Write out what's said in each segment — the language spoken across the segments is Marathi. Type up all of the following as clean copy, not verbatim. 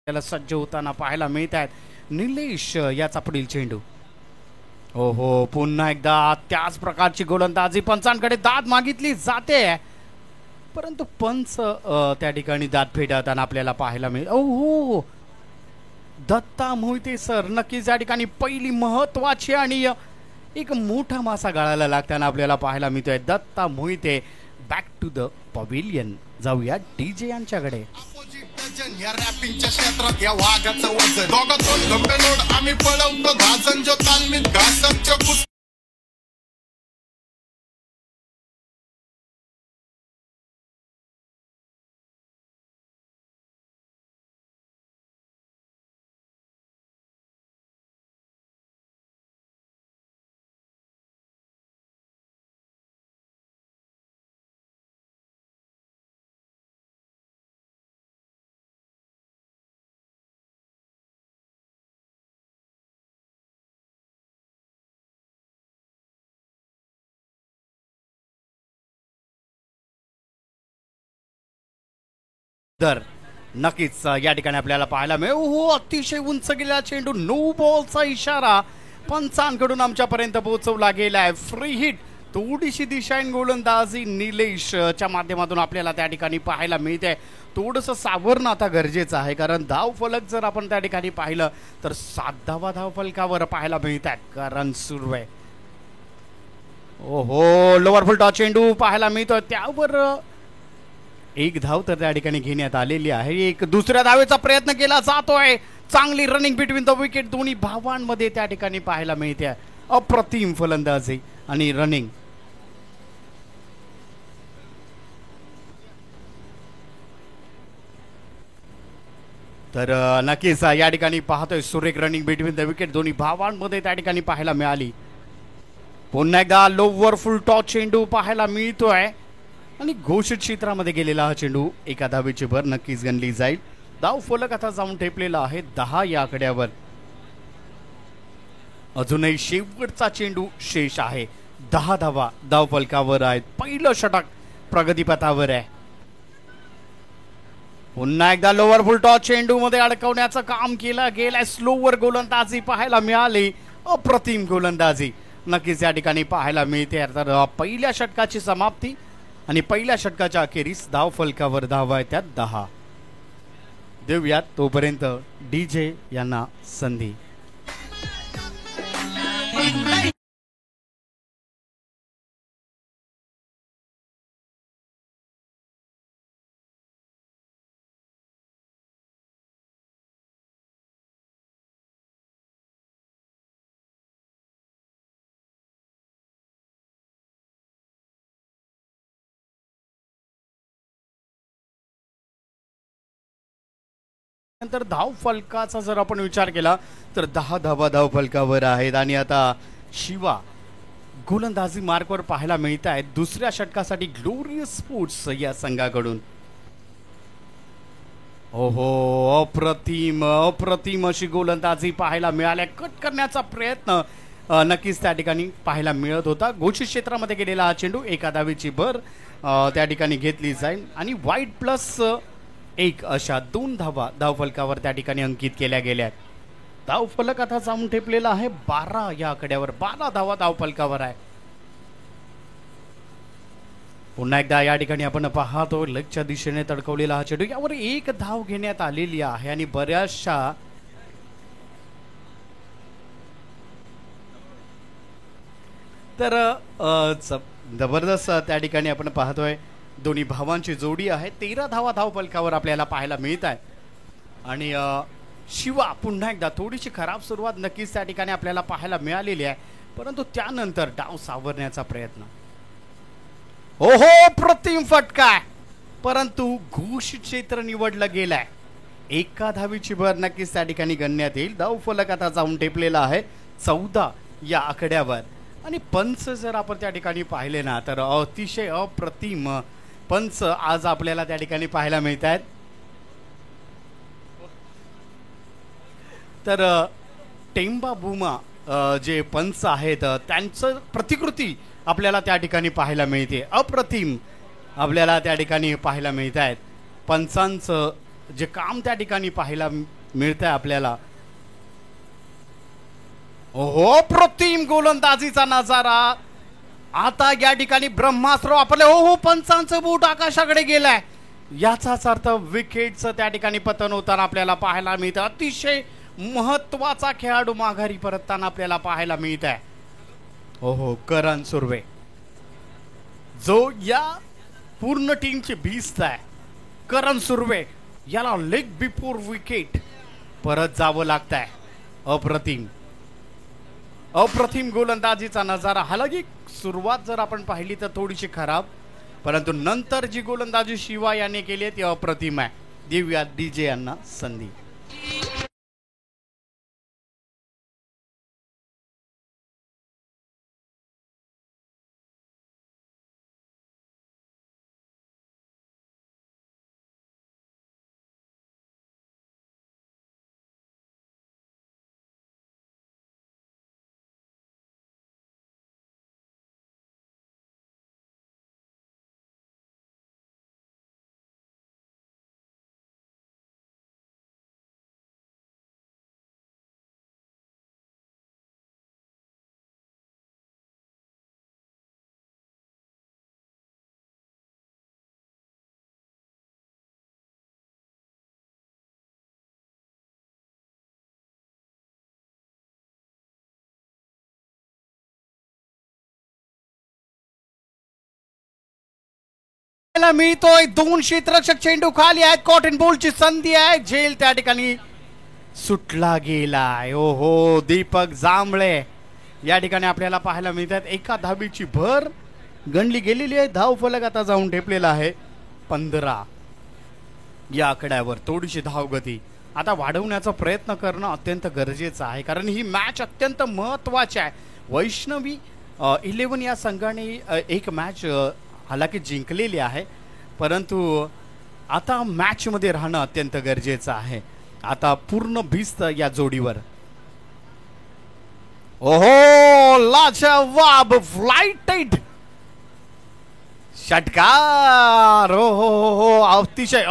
त्याला सज्ज होताना पाहायला मिळत आहेत. निलेश याचा पुढील चेंडू. ओहो, पुन्हा एकदा त्याच प्रकारची गोलंदाजी. पंचांकडे दाद मागितली जाते, परंतु पंच त्या ठिकाणी दाद फेडताना आपल्याला पाहायला मिळेल. ओहो, दत्ता मोहिते सर नक्कीच या ठिकाणी पहिली महत्वाची आणि एक मोठा मासा गाळायला लागताना आपल्याला पाहायला मिळतोय. Datta Mohite back to the pavilion. जाऊया डीजे यांच्याकडे. या रॅपिंगच्या क्षेत्रात या वाघाचं वजन दोघातून गंभीर लोड आम्ही पळवतो धाजन जो तालमीत घासांच्या तर नक्कीच या ठिकाणी आपल्याला पाहायला मिळेल. हो, अतिशय उंच गेलेला चेंडू. नो बॉलचा इशारा पंचांकडून आमच्यापर्यंत पोहोचवला गेलाय. Free hit. थोडीशी दिशाहीन गोलंदाजी निलेशच्या माध्यमातून आपल्याला त्या ठिकाणी पाहायला मिळते. थोडंसं सावरणं आता गरजेचं आहे, कारण धाव फलक जर आपण त्या ठिकाणी पाहिलं तर 7 धावा धाव फलकावर पाहायला मिळतात. कारण सुरू आहे. ओहो, लोअर फुल टॉस चेंडू पाहायला मिळतोय. त्यावर एक धाव तर त्या ठिकाणी घेण्यात आलेली आहे. एक दुसऱ्या धावेचा प्रयत्न केला जातोय. चांगली रनिंग बिटवीन द विकेट दोन्ही भावांमध्ये त्या ठिकाणी पाहायला मिळते. अप्रतिम फलंदाजी आणि रनिंग. तर नक्कीच या ठिकाणी पाहतोय सुरेख रनिंग बिटवीन द विकेट दोन्ही भावांमध्ये त्या ठिकाणी पाहायला मिळाली. पुन्हा एकदा लोअर फुल टॉस चेंडू पाहायला मिळतोय आणि घोषित क्षेत्रामध्ये गेलेला हा चेंडू एका धावेची भर नक्कीच गणली जाईल. धाव फलक आता जाऊन ठेपलेला आहे 10 या आकड्यावर. अजूनही शेवटचा चेंडू शेष आहे. 10 धावा धाव फलकावर आहेत. पहिलं षटक प्रगतीपथावर आहे. पुन्हा एकदा लोअर फुल टॉस चेंडू मध्ये अडकवण्याचं काम केलं गेलंय. स्लोवर गोलंदाजी पाहायला मिळाली. अप्रतिम गोलंदाजी नक्कीच या ठिकाणी पाहायला मिळते. तर पहिल्या षटकाची समाप्ती आणि पहिल्या षटकाच्या अखेरीस धाव फलकावर धावा आहेत त्या 10. देऊयात तोपर्यंत डीजे यांना संधी. नंतर धाव फलकाचा जर आपण विचार केला तर 10 धावा धाव फलकावर आहेत. आणि आता शिवा गोलंदाजी मार्कवर पाहायला मिळत आहेत दुसऱ्या षटकासाठी ग्लोरियस स्पोर्ट्स या संघाकडून. ओहो, अप्रतिम अप्रतिम अशी गोलंदाजी पाहायला मिळाल्या. कट करण्याचा प्रयत्न नक्कीच त्या ठिकाणी पाहायला मिळत होता. घोषित क्षेत्रामध्ये गेलेला हा चेंडू एका धावेची भर त्या ठिकाणी घेतली जाईल आणि वाईड प्लस 1 अशा 2 धावा धाव फलकावर त्या ठिकाणी अंकित केल्या गेल्या. धाव फलक आता जाऊन ठेपलेला आहे 12 या आकड्यावर. 12 धावा धाव फलकावर आहे. पुन्हा एकदा या ठिकाणी आपण पाहतो लेगच्या दिशेने तडकवलेला हा चेंडू. यावर 1 धाव घेण्यात आलेली आहे आणि बऱ्याचशा तर जबरदस्त त्या ठिकाणी आपण पाहतोय दोन्ही भावांची जोडी आहे. 13 धावा धाव फलकावर आपल्याला पाहायला मिळत आहे. आणि शिवा पुन्हा एकदा थोडीशी खराब सुरुवात नक्कीच त्या ठिकाणी आपल्याला पाहायला मिळालेली आहे, परंतु त्यानंतर डाव सावरण्याचा प्रयत्न. ओहो, प्रतिम फटका, परंतु घोषित क्षेत्र निवडलं गेलंय. एका धावीची भर नक्कीच त्या ठिकाणी गणण्यात येईल. धाव फलक आता जाऊन टेपलेला आहे 14 या आकड्यावर. आणि पंच जर आपण त्या ठिकाणी पाहिले ना तर अतिशय अप्रतिम पंच आज आपल्याला त्या ठिकाणी पाहायला मिळत आहेत. तर टेंबा बुमा जे पंच आहेत त्यांचं प्रतिकृती आपल्याला त्या ठिकाणी पाहायला मिळते. अप्रतिम आपल्याला त्या ठिकाणी पाहायला मिळत आहेत. पंचांचं जे काम त्या ठिकाणी पाहायला मिळतंय आपल्याला. हो, प्रतिम गोलंदाजीचा नजारा. आता या ठिकाणी ब्रह्मास्त्र वापरले. हो, पंचांचं बूट आकाशाकडे गेलाय. याचाच अर्थ विकेटचं त्या ठिकाणी पतन होताना आपल्याला पाहायला मिळतं. अतिशय महत्वाचा खेळाडू माघारी परतताना आपल्याला पाहायला मिळत आहे. हो, करण सुर्वे जो या पूर्ण टीमची भीस्त आहे. करण सुर्वे याला लेग बिफोर विकेट परत जावं लागत आहे. अप्रतिम गोलंदाजीचा नजारा. हालाकी सुरुवात जर आपण पाहिली तर थोडीशी खराब, परंतु नंतर जी गोलंदाजी शिवा याने केली ती अप्रतिम आहे. देऊया डीजे यांना संधी. मिळतोय 2 क्षेत्ररक्षक चेंडू खाली आहेत. कॉटन बॉलची संधी आहे. झेल त्या ठिकाणी सुटला गेलाय. हो, दीपक जांभळे या ठिकाणी आपल्याला पाहायला मिळतात. एका धाबीची भर गणली गेलेली आहे. धाव फलक आता जाऊन ठेपलेला आहे 15 या आकड्यावर. थोडीशी धावगती आता वाढवण्याचा प्रयत्न करणं अत्यंत गरजेचं आहे, कारण ही मॅच अत्यंत महत्वाची आहे. वैष्णवी 11 या संघाने एक मॅच हालाकी जिंकलेली आहे, परंतु आता मॅच मध्ये राहणं अत्यंत गरजेचं आहे. आता पूर्ण भिस्त या जोडीवर. ओहो, लाजवाब फ्लाइट षटकार. हो, अतिशय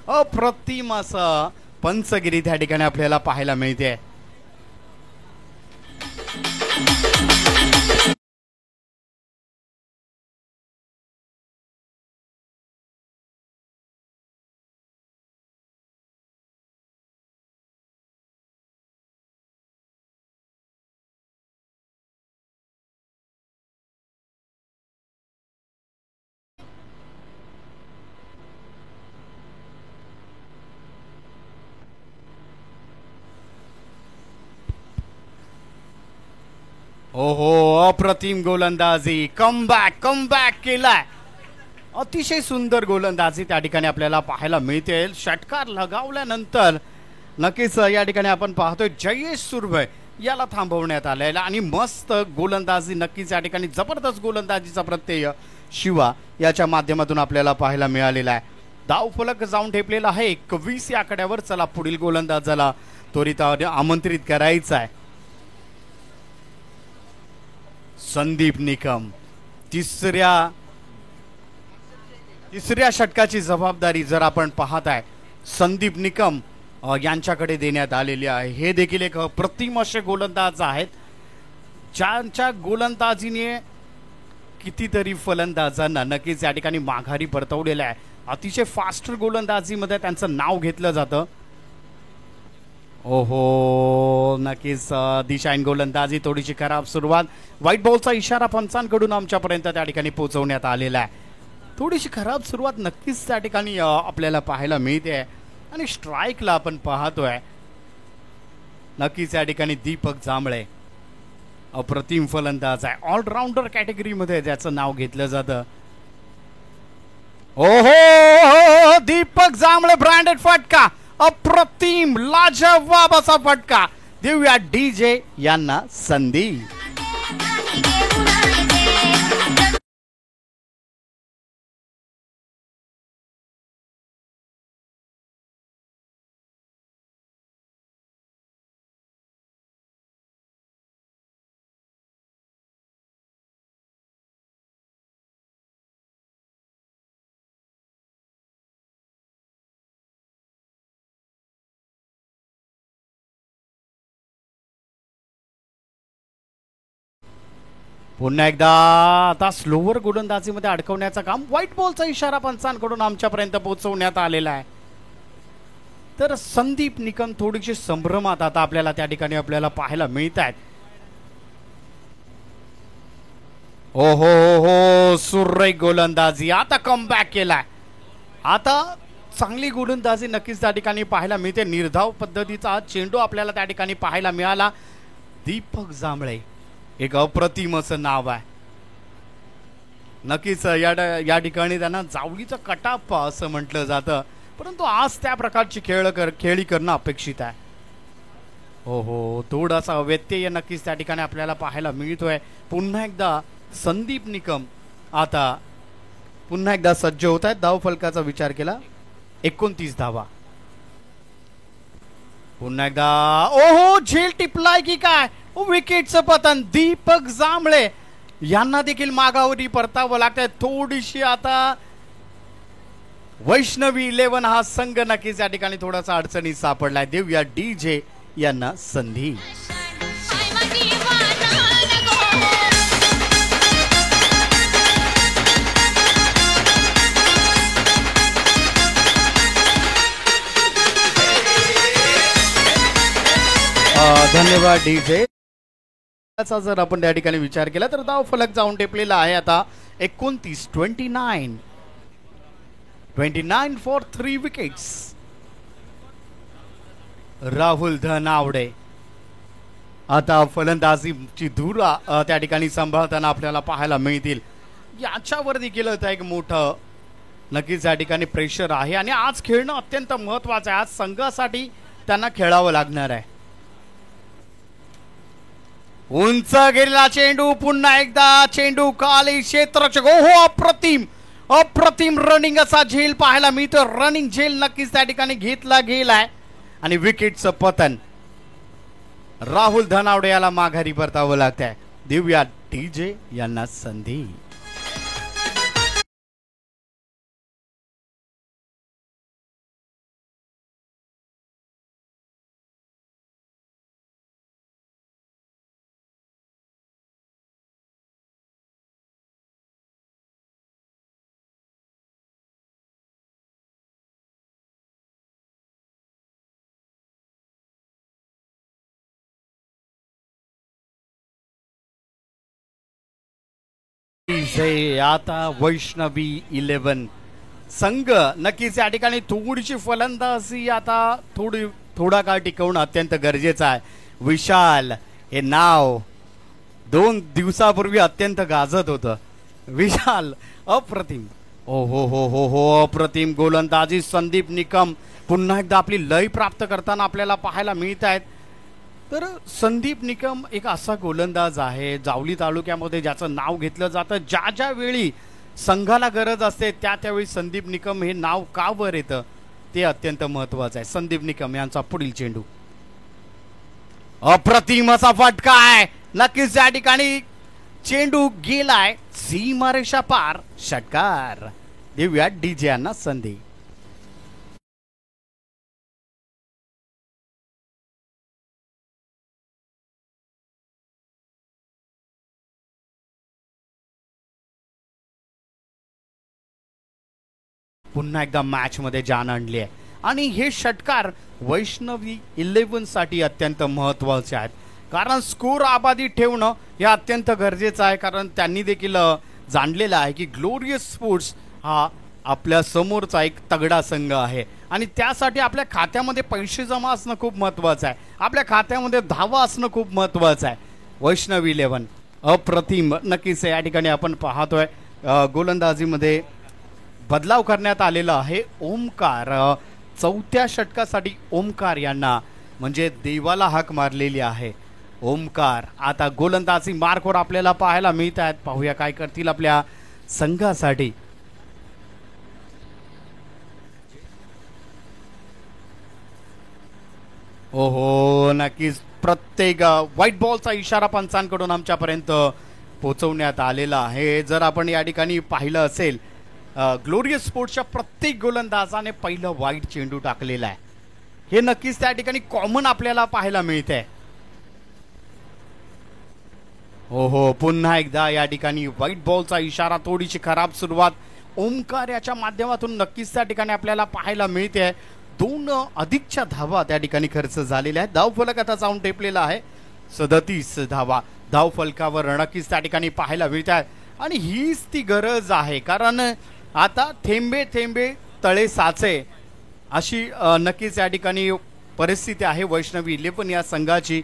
अप्रतिम असं पंचगिरी त्या ठिकाणी आपल्याला पाहायला मिळते. ओहो, अप्रतिम गोलंदाजी. कमबॅक केलाय. अतिशय सुंदर गोलंदाजी त्या ठिकाणी आपल्याला पाहायला मिळते. षटकार लगावल्यानंतर नक्कीच या ठिकाणी आपण पाहतोय जयेश सुर्वे याला थांबवण्यात आलेला आणि मस्त गोलंदाजी. नक्कीच या ठिकाणी जबरदस्त गोलंदाजीचा प्रत्यय शिवा याच्या माध्यमातून आपल्याला पाहायला मिळालेला आहे. धाव फलक जाऊन ठेपलेला आहे 21 या आकड्यावर. चला पुढील गोलंदाजाला त्वरित आमंत्रित करायचं आहे. संदीप निकम तिसऱ्या षटकाची जबाबदारी जर आपण पाहत आहे संदीप निकम यांच्याकडे देण्यात आलेली आहे. हे देखील एक अप्रतिम असे गोलंदाज आहेत, ज्यांच्या गोलंदाजीने कितीतरी फलंदाजांना नक्कीच या ठिकाणी माघारी परतवलेलं आहे. अतिशय फास्ट गोलंदाजीमध्ये त्यांचं नाव घेतलं जातं. ओहो, नक्कीच दिशाहीन गोलंदाजी. थोडीशी खराब सुरुवात. व्हाईट बॉलचा इशारा पंचांकडून आमच्यापर्यंत त्या ठिकाणी पोहोचवण्यात आलेला आहे. थोडीशी खराब सुरुवात नक्कीच त्या ठिकाणी आपल्याला पाहायला मिळते आणि स्ट्राईकला आपण पाहतोय नक्कीच या ठिकाणी दीपक जांभळे अप्रतिम फलंदाज आहे. ऑलराऊंडर कॅटेगरीमध्ये ज्याचं नाव घेतलं जातं. ओहो, दीपक जांभळे ब्रँडेड फटका. अप्रतिम लाजवाब असा फटका. देऊया डीजे यांना संधी. पुन्हा एकदा आता स्लोवर गोलंदाजीमध्ये अडकवण्याचं काम, व्हाईट बॉलचा इशारा पंचांकडून आमच्यापर्यंत पोहोचवण्यात आलेला आहे. तर संदीप निकम थोडीशी संभ्रमात आता आपल्याला त्या ठिकाणी आपल्याला पाहायला मिळत आहेत. ओ हो सुरेख गोलंदाजी, आता कमबॅक केलाय. आता चांगली गोलंदाजी नक्कीच त्या ठिकाणी पाहायला मिळते. निर्धाव पद्धतीचा चेंडू आपल्याला त्या ठिकाणी पाहायला मिळाला. दीपक जांभळे एक अप्रतिम असं नाव आहे. नक्कीच या ठिकाणी त्यांना जावळीचं कटाप्पा असं म्हटलं जातं, परंतु आज त्या प्रकारची खेळी करणं अपेक्षित आहे. हो थोडासा व्यत्यय नक्कीच त्या ठिकाणी आपल्याला पाहायला मिळतोय. पुन्हा एकदा संदीप निकम आता पुन्हा एकदा सज्ज होत आहेत. धाव फलकाचा विचार केला 29 धावा. पुन्हा एकदा ओहो झेल टिपलाय की काय, विकेटचं पतन. दीपक जांभळे यांना देखील मागावरी परतावं लागतंय. थोडीशी आता वैष्णवी 11 हा संघ नक्कीच या ठिकाणी थोडासा अडचणीत सापडलाय. देऊया डीजे यांना संधी. धन्यवाद डीजे. जर आपण त्या ठिकाणी विचार केला तर धाव फलक जाऊन टेपलेला आहे आता 29 फॉर 3 विकेट्स. राहुल धनावडे आता फलंदाजीची धुरा त्या ठिकाणी सांभाळताना आपल्याला पाहायला मिळतील. याच्यावर देखील एक मोठं नक्कीच या ठिकाणी प्रेशर आहे आणि आज खेळणं अत्यंत महत्वाचं आहे. आज संघासाठी त्यांना खेळावं लागणार आहे. उंच गेलेला चेंडू, पुन्हा एकदा चेंडू खाली क्षेत्ररक्षक. हो अप्रतिम रनिंग असा झेल पाहायला मिळतो. रनिंग झेल नक्कीच त्या ठिकाणी घेतला गेलाय आणि विकेटचं पतन. राहुल धनावडे याला माघारी परतावं लागतंय. देऊया डीजे यांना संधी. आता वैष्णवी 11 संघ नक्कीच या ठिकाणी थोडीशी फलंदाजी आता थोडा काळ टिकवणं अत्यंत गरजेचं आहे. विशाल हे नाव 2 दिवसापूर्वी अत्यंत गाजत होतं. विशाल अप्रतिम. हो अप्रतिम गोलंदाजी. संदीप निकम पुन्हा एकदा आपली लय प्राप्त करताना आपल्याला पाहायला मिळत आहेत. तर संदीप निकम एक असा गोलंदाज आहे जावली तालुक्यामध्ये ज्याचं नाव घेतलं जातं. ज्या वेळी संघाला गरज असते त्यावेळी संदीप निकम हे नाव का वर येतं ते अत्यंत महत्वाचं आहे. संदीप निकम यांचा पुढील चेंडू अप्रतिम असा फटका आहे. नक्कीच या ठिकाणी चेंडू गेलाय सीमारेषा पार. षटकार. देऊया डीजे यांना संधी. पुन्हा एकदा मॅच मध्ये जान आणली आहे आणि हे षटकार वैष्णवी 11 साठी अत्यंत महत्वाचे आहेत. कारण स्कोर आबादी ठेवणं हे अत्यंत गरजेचं आहे. कारण त्यांनी देखील जाणलेलं आहे की ग्लोरियस स्पोर्ट्स हा आपल्या समोरचा एक तगडा संघ आहे आणि त्यासाठी आपल्या खात्यामध्ये पैसे जमा असणं खूप महत्वाचं आहे. आपल्या खात्यामध्ये धावा असणं खूप महत्वाचं आहे. वैष्णवी 11 अप्रतिम. नक्कीच या ठिकाणी आपण पाहतोय गोलंदाजीमध्ये बदलाव करण्यात आलेला आहे. ओमकार 4थ्या षटकासाठी ओमकार यांना म्हणजे देवाला हाक मारलेली आहे. ओमकार आता गोलंदाजी मार्कवर आपल्याला पाहायला मिळत आहेत. पाहूया काय करतील आपल्या संघासाठी. ओहो नक्कीच प्रत्येक व्हाईट बॉलचा इशारा पंचांकडून आमच्यापर्यंत पोहोचवण्यात आलेला आहे. जर आपण या ठिकाणी पाहिलं असेल ग्लोरियस स्पोर्ट्सच्या प्रत्येक गोलंदाजाने पहिलं वाईट चेंडू टाकलेला आहे. हे नक्कीच त्या ठिकाणी कॉमन आपल्याला पाहायला मिळतंय. हो हो, पुन्हा एकदा या ठिकाणी व्हाईट बॉलचा इशारा, थोडीशी खराब सुरुवात ओमकार याच्या माध्यमातून नक्कीच त्या ठिकाणी आपल्याला पाहायला मिळते. 2 अधिकच्या धावा त्या ठिकाणी खर्च झालेल्या आहेत. धावफलक आता जाऊन टेपलेला आहे 37 धावा धावफलकावर नक्कीच त्या ठिकाणी पाहायला मिळत आहेत. आणि हीच ती गरज आहे, कारण आता थेंबे थेंबे तळे साचे अशी नक्कीच या ठिकाणी परिस्थिती आहे वैष्णवी 11 या संघाची.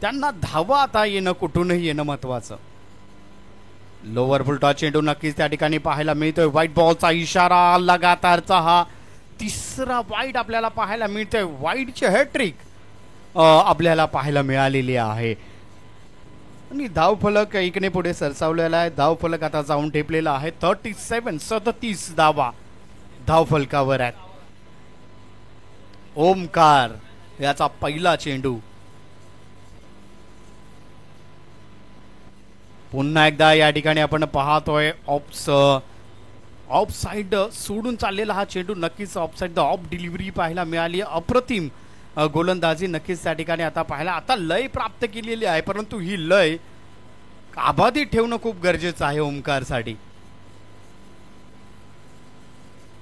त्यांना धावा आता येणं, कुठूनही येणं महत्वाचं. लोअर फुलटॉस चेंडू नक्कीच त्या ठिकाणी पाहायला मिळतोय. व्हाईट बॉलचा इशारा, लगातारचा हा तिसरा वाईट आपल्याला पाहायला मिळतोय. वाईटची हॅट्रिक आपल्याला पाहायला मिळालेली आहे. आणि धावफलक इकडे पुढे सरसावलेला आहे. धावफलक आता जाऊन ठेपलेला आहे 37 धावा धावफलकावर आहेत. ओमकार याचा पहिला चेंडू. पुन्हा एकदा या ठिकाणी आपण पाहतोय ऑफ साइड सोडून चाललेला हा चेंडू. नक्कीच ऑफ साइड ऑफ डिलिव्हरी पाहायला मिळाली. अप्रतिम गोलंदाजी नक्कीच त्या ठिकाणी आता पाहायला. आता लय प्राप्त केलेली आहे, परंतु ही लय अबाधित ठेवणं खूप गरजेचं आहे ओमकारसाठी.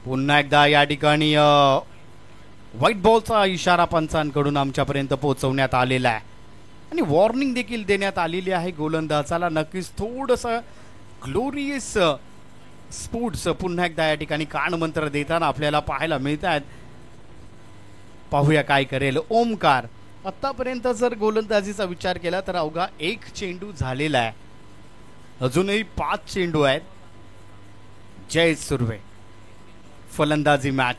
पुन्हा एकदा या ठिकाणी व्हाईट बॉलचा इशारा पंचांकडून आमच्यापर्यंत पोहोचवण्यात आलेला आहे आणि वॉर्निंग देखील देण्यात आलेली आहे गोलंदाजाला. नक्कीच थोडंसं ग्लोरियस स्पोर्ट्स पुन्हा एकदा या ठिकाणी कानमंत्र देताना आपल्याला पाहायला मिळत आहेत. पाहूया काय करेल ओमकार. आतापर्यंत जर गोलंदाजीचा विचार केला तर अवघा 1 चेंडू झालेला आहे. अजूनही 5 चेंडू आहेत. जय सुर्वे फलंदाजी मॅच.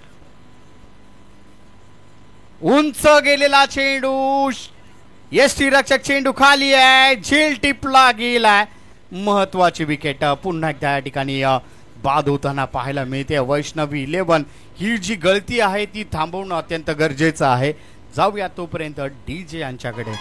उंच गेलेला चेंडू, यष्टीरक्षक चेंडू खाली आहे, झेल टिपला गेलाय. महत्वाची विकेट पुन्हा एकदा या ठिकाणी बाद होताना पाहायला मिळते. वैष्णवी 11 ही जी गळती आहे ती थांबवणं अत्यंत गरजेचं आहे. जाऊया तोपर्यंत डीजे यांच्याकडे.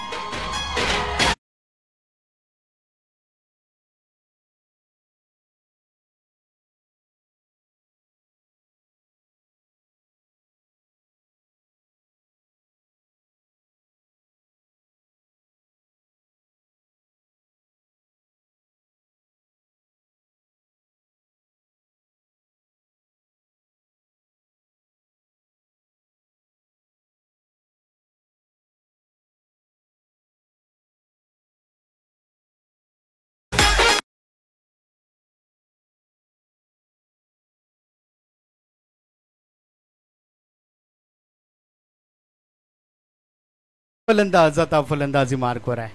फलंदाज आता फलंदाजी मार्कवर आहे.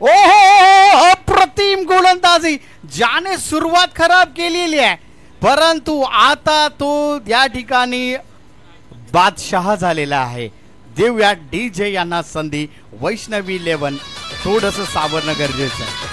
ओहो, अप्रतिम गोलंदाजी. ज्याने सुरुवात खराब केलेली आहे, परंतु आता तो या ठिकाणी बादशाह झालेला आहे. देऊया डीजे यांना संधी. वैष्णवी 11 थोडंसं सावरणं गरजेचं आहे.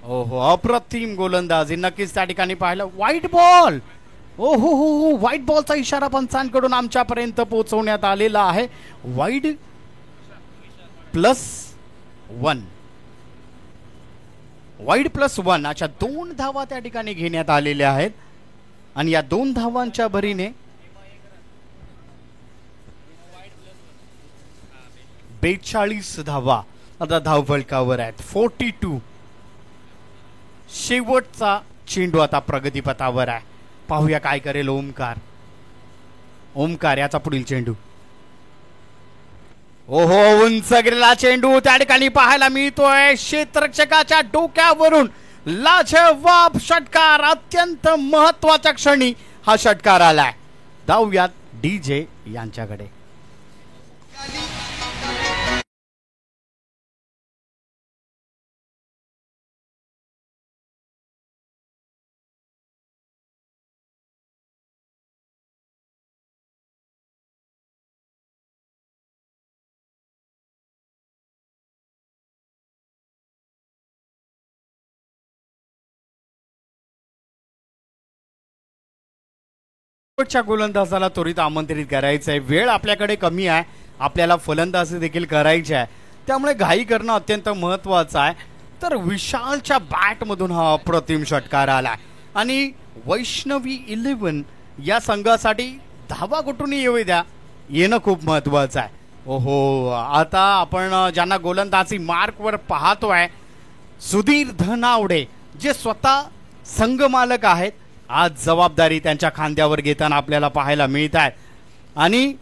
ओहो, अप्रतिम गोलंदाजी नक्कीच त्या ठिकाणी पाहिलं. व्हाईट बॉल ओ हो, व्हाईट बॉलचा इशारा पंचांकडून आमच्यापर्यंत पोहोचवण्यात आलेला आहे. वाईड +1, वाईड +1 अशा 2 धावा त्या ठिकाणी घेण्यात आलेल्या आहेत. आणि या 2 धावांच्या भरीने 42 धावा आता धावफलकावर आहेत. 42. शेवटचा चेंडू आता प्रगतीपथावर आहे. पाहूया काय करेल ओमकार. ओमकार याचा पुढील चेंडू. ओहो, उंच गेलेला चेंडू त्या ठिकाणी पाहायला मिळतोय. क्षेत्ररक्षकाच्या डोक्यावरून लाजवाब षटकार. अत्यंत महत्वाच्या क्षणी हा षटकार आलाय. धावूयात DJ यांच्याकडे. शेवटच्या गोलंदाजाला त्वरित आमंत्रित करायचं आहे. वेळ आपल्याकडे कमी आहे. आपल्याला फलंदाजी देखील करायची आहे. त्यामुळे घाई करणं अत्यंत महत्वाचं आहे. तर विशालच्या बॅटमधून हा अप्रतिम षटकार आला आणि वैष्णवी 11 या संघासाठी धावा कुठून येऊ द्या, येणं खूप महत्वाचं आहे. ओहो, आता आपण ज्यांना गोलंदाजी मार्कवर पाहतोय, सुधीर धनावडे जे स्वतः संघ मालक आहेत, आज जबाबदारी त्यांच्या खांद्यावर घेताना आपल्याला पाहायला मिळत आहे. आणि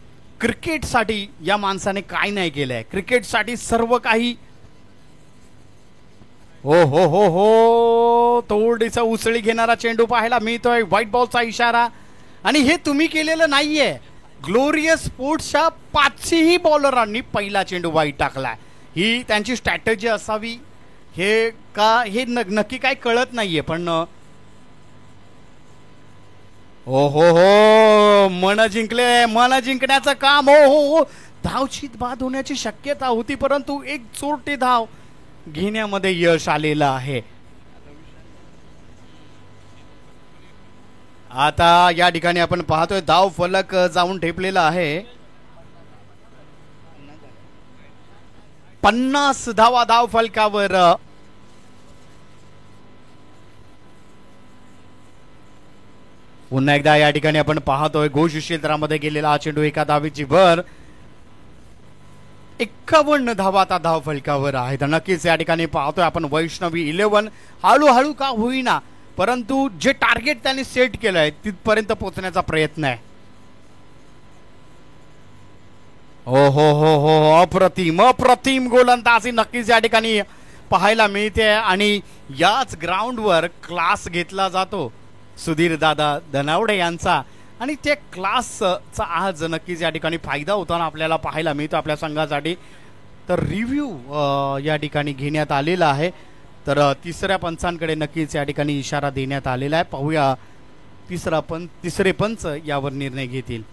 क्रिकेटसाठी या माणसाने काय नाही केलंय, क्रिकेटसाठी सर्व काही. हो हो हो हो, तोडीचा उसळी घेणारा चेंडू पाहायला मिळतोय. व्हाईट बॉलचा इशारा. आणि हे तुम्ही केलेलं नाहीये. ग्लोरियस स्पोर्ट्सच्या 5ही बॉलरांनी पहिला चेंडू वाईट टाकलाय. ही त्यांची स्ट्रॅटेजी असावी हे का हे नक्की काय कळत नाहीये. पण हो हो हो, मन जिंकले. मन जिंकण्याचं काम. हो हो हो, धावचीत बाद होण्याची शक्यता होती, परंतु एक चोरटी धाव घेण्यामध्ये यश आलेलं आहे. आता या ठिकाणी आपण पाहतोय धाव फलक जाऊन ठेपलेला आहे. 50 धावा धाव फलकावर. पुन्हा एकदा या ठिकाणी आपण पाहतोय घोष क्षेत्रामध्ये गेलेला हा चेंडू, एका धावेची भर. 51 धावा आता धाव फलकावर आहेत. नक्कीच या ठिकाणी पाहतोय आपण वैष्णवी 11 हळूहळू का होईना, परंतु जे टार्गेट त्यांनी सेट केलंय तिथपर्यंत पोहोचण्याचा प्रयत्न आहे. हो हो हो हो, अप्रतिम अप्रतिम गोलंदाजी नक्कीच या ठिकाणी पाहायला मिळते. आणि याच ग्राउंडवर क्लास घेतला जातो सुधीर दादा धनावडे यांचा, आणि त्या क्लासचा आज नक्कीच या ठिकाणी फायदा होताना आपल्याला पाहायला मिळतो आपल्या संघासाठी. तर रिव्ह्यू या ठिकाणी घेण्यात आलेला आहे. तर तिसऱ्या पंचांकडे नक्कीच या ठिकाणी इशारा देण्यात आलेला आहे. पाहूया तिसरे पंच यावर निर्णय घेतील.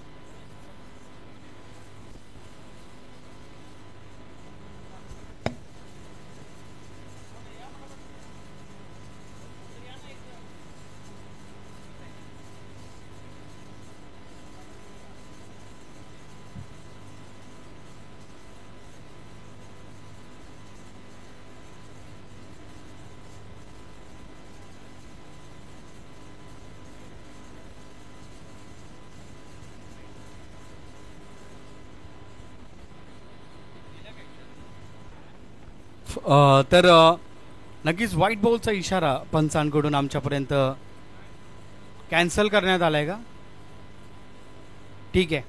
तर नक्कीच व्हाईट बॉलचा इशारा पंचांकडून आमच्यापर्यंत कॅन्सल करण्यात आलाय का? ठीक आहे.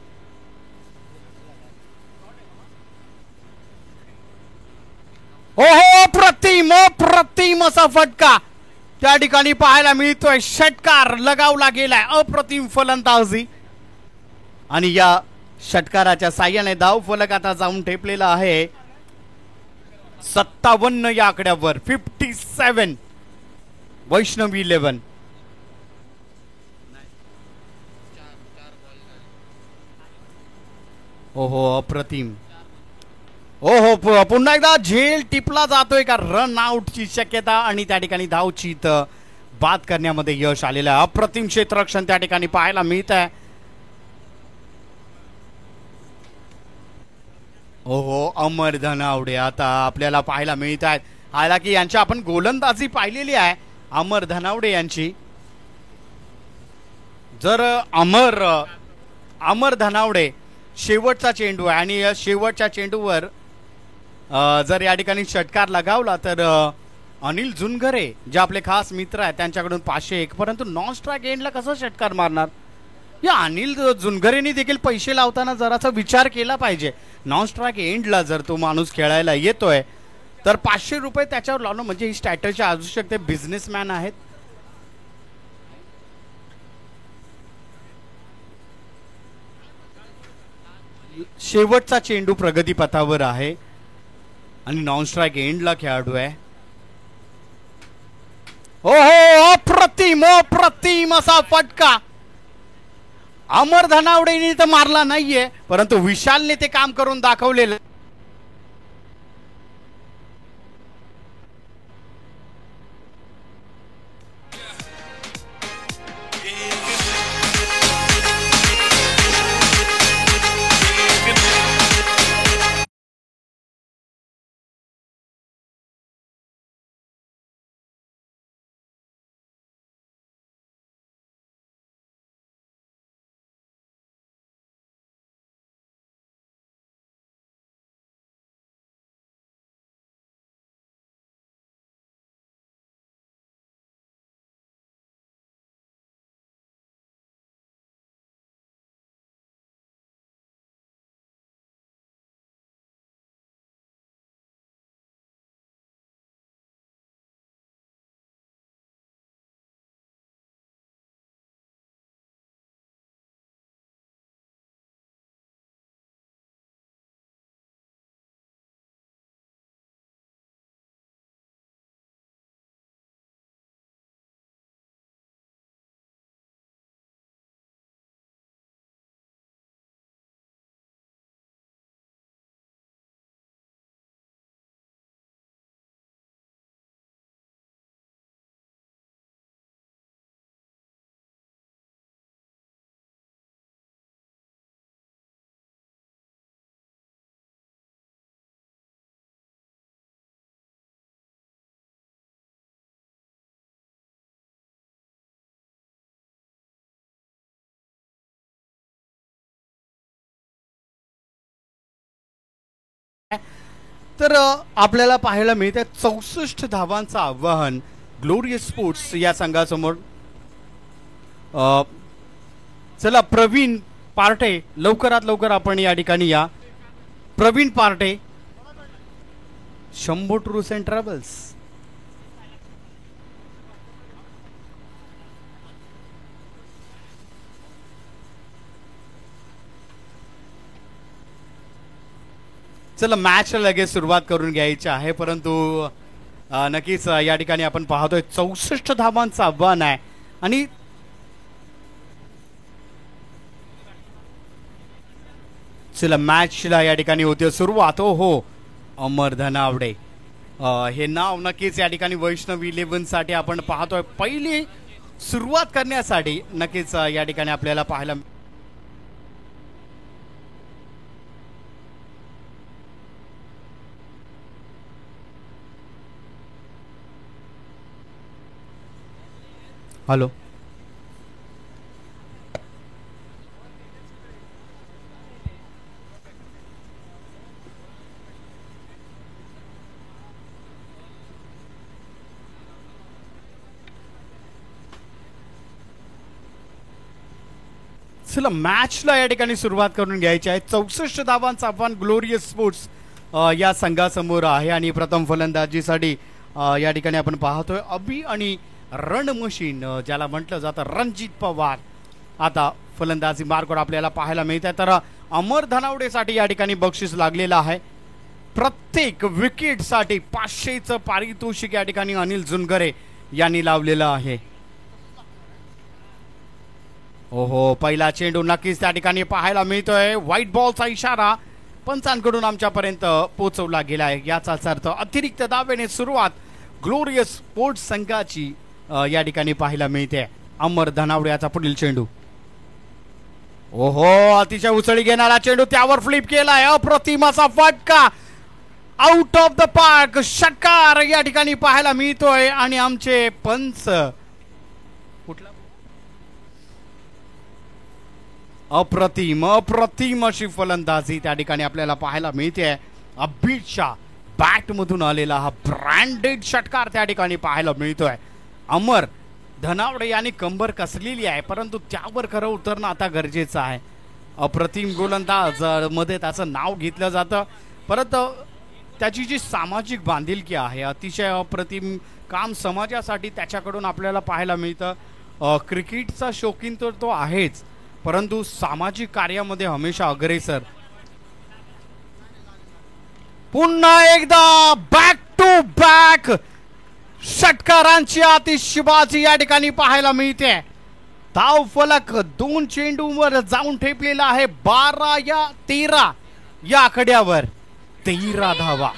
हो हो, प्रतिम अप्रतिम असा फटका त्या ठिकाणी पाहायला मिळतोय. षटकार लगावला गेलाय. अप्रतिम फलंदाजी आणि या षटकाराच्या साह्याने धाव फलक आता जाऊन ठेपलेला आहे 57 या आकड्यावर. 57 वैष्णवी 11. ओहो, अप्रतिम. ओहो, पुन्हा एकदा झेल टिपला जातोय का? रन आउटची शक्यता आणि त्या ठिकाणी धावचीत बाद करण्यामध्ये यश आलेलं आहे. अप्रतिम क्षेत्ररक्षण त्या ठिकाणी पाहायला मिळत आहे. हो अमर धनावडे आता आपल्याला पाहायला मिळत आहेत. हालाकी यांची आपण गोलंदाजी पाहिलेली आहे अमर धनावडे यांची. जर अमर धनावडे शेवटचा चेंडू आहे आणि शेवटच्या चेंडूवर जर या ठिकाणी षटकार लगावला तर अनिल जुनघरे जे आपले खास मित्र आहेत त्यांच्याकडून 501, परंतु नॉन स्ट्राईक एंडला कसं षटकार मारणार. या अनिल जुनघरेंनी देखील पैसे लावताना जरासा विचार केला पाहिजे. नॉन स्ट्राईक एंडला जर तो माणूस खेळायला येतोय तर 500 रुपये त्याच्यावर लावणं म्हणजे ही स्ट्रॅटेजी असू शकते. बिझनेसमॅन आहेत. शेवटचा चेंडू प्रगतीपथावर आहे आणि नॉन स्ट्राईक एंडला खेळाडू आहे. हो अप्रतिम असा फटका अमर धनावडेने तर मारला नाहीये, परंतु विशालने ते काम करून दाखवलेलं. तर आपल्याला पाहायला मिळते 64 धावांचं आव्हान ग्लोरियस स्पोर्ट्स या संघासमोर. चला प्रवीण पार्टे लवकरात लवकर आपण या ठिकाणी या. Praveen Parte 100 tours and travels. चला मॅचला लगेच सुरुवात करून घ्यायची आहे, परंतु नक्कीच या ठिकाणी आपण पाहतोय 64 धावांचं आव्हान आहे आणि चला मॅचला या ठिकाणी होते सुरुवात. हो अमर धनावडे हे नाव नक्कीच या ठिकाणी वैष्णव 11 साठी आपण पाहतोय. पहिली सुरुवात करण्यासाठी नक्कीच या ठिकाणी आपल्याला पाहायला हॅलो चला मॅचला या ठिकाणी सुरुवात करून घ्यायची आहे. 64 धावांचं आव्हान ग्लोरियस स्पोर्ट्स या संघासमोर आहे आणि प्रथम फलंदाजीसाठी या ठिकाणी आपण पाहतोय अभि आणि रण मशीन ज्याला म्हटलं जातं रणजित पवार आता फलंदाजी मार्गावर आपल्याला पाहायला मिळत आहे. तर अमर धनावडेसाठी या ठिकाणी बक्षीस लागलेलं आहे. प्रत्येक विकेटसाठी 500चं पारितोषिक या ठिकाणी अनिल जुनघरे यांनी लावलेलं आहे. ओहो पहिला चेंडू नक्कीच त्या ठिकाणी पाहायला मिळतोय. व्हाईट बॉलचा इशारा पंचांकडून आमच्यापर्यंत पोहोचवला गेला आहे. याचाच अर्थ अतिरिक्त दावेने सुरुवात ग्लोरियस स्पोर्ट्स संघाची या ठिकाणी पाहायला मिळते. अमर धनावडे याचा पुढील चेंडू. ओहो, अतिशय उसळी घेणारा चेंडू, त्यावर फ्लिप केलाय. अप्रतिम असा फटका, आउट ऑफ द पार्क, षटकार या ठिकाणी पाहायला मिळतोय. आणि आमचे पंच कुठला अप्रतिम अप्रतिम अशी फलंदाजी त्या ठिकाणी आपल्याला पाहायला मिळते. अभिषा बॅट मधून आलेला हा ब्रँडेड षटकार त्या ठिकाणी पाहायला मिळतोय. अमर धनावडे यांनी कंबर कसलेली आहे, परंतु त्यावर खरं उतरणं आता गरजेचं आहे. अप्रतिम गोलंदाज मध्ये त्याचं नाव घेतलं जातं, परंतु त्याची जी सामाजिक बांधिलकी आहे अतिशय अप्रतिम काम समाजासाठी त्याच्याकडून आपल्याला पाहायला मिळतं. क्रिकेटचा शौकीन तर तो आहेच, परंतु सामाजिक कार्यामध्ये हमेशा अग्रेसर. पुन्हा एकदा बॅक टू बॅक षटकारांची आतिषबाजी या ठिकाणी पाहायला मिळते. धाव फलक 2 चेंडूंवर जाऊन ठेपलेला आहे. 12 या 13 या आकड्यावर 13 धावा.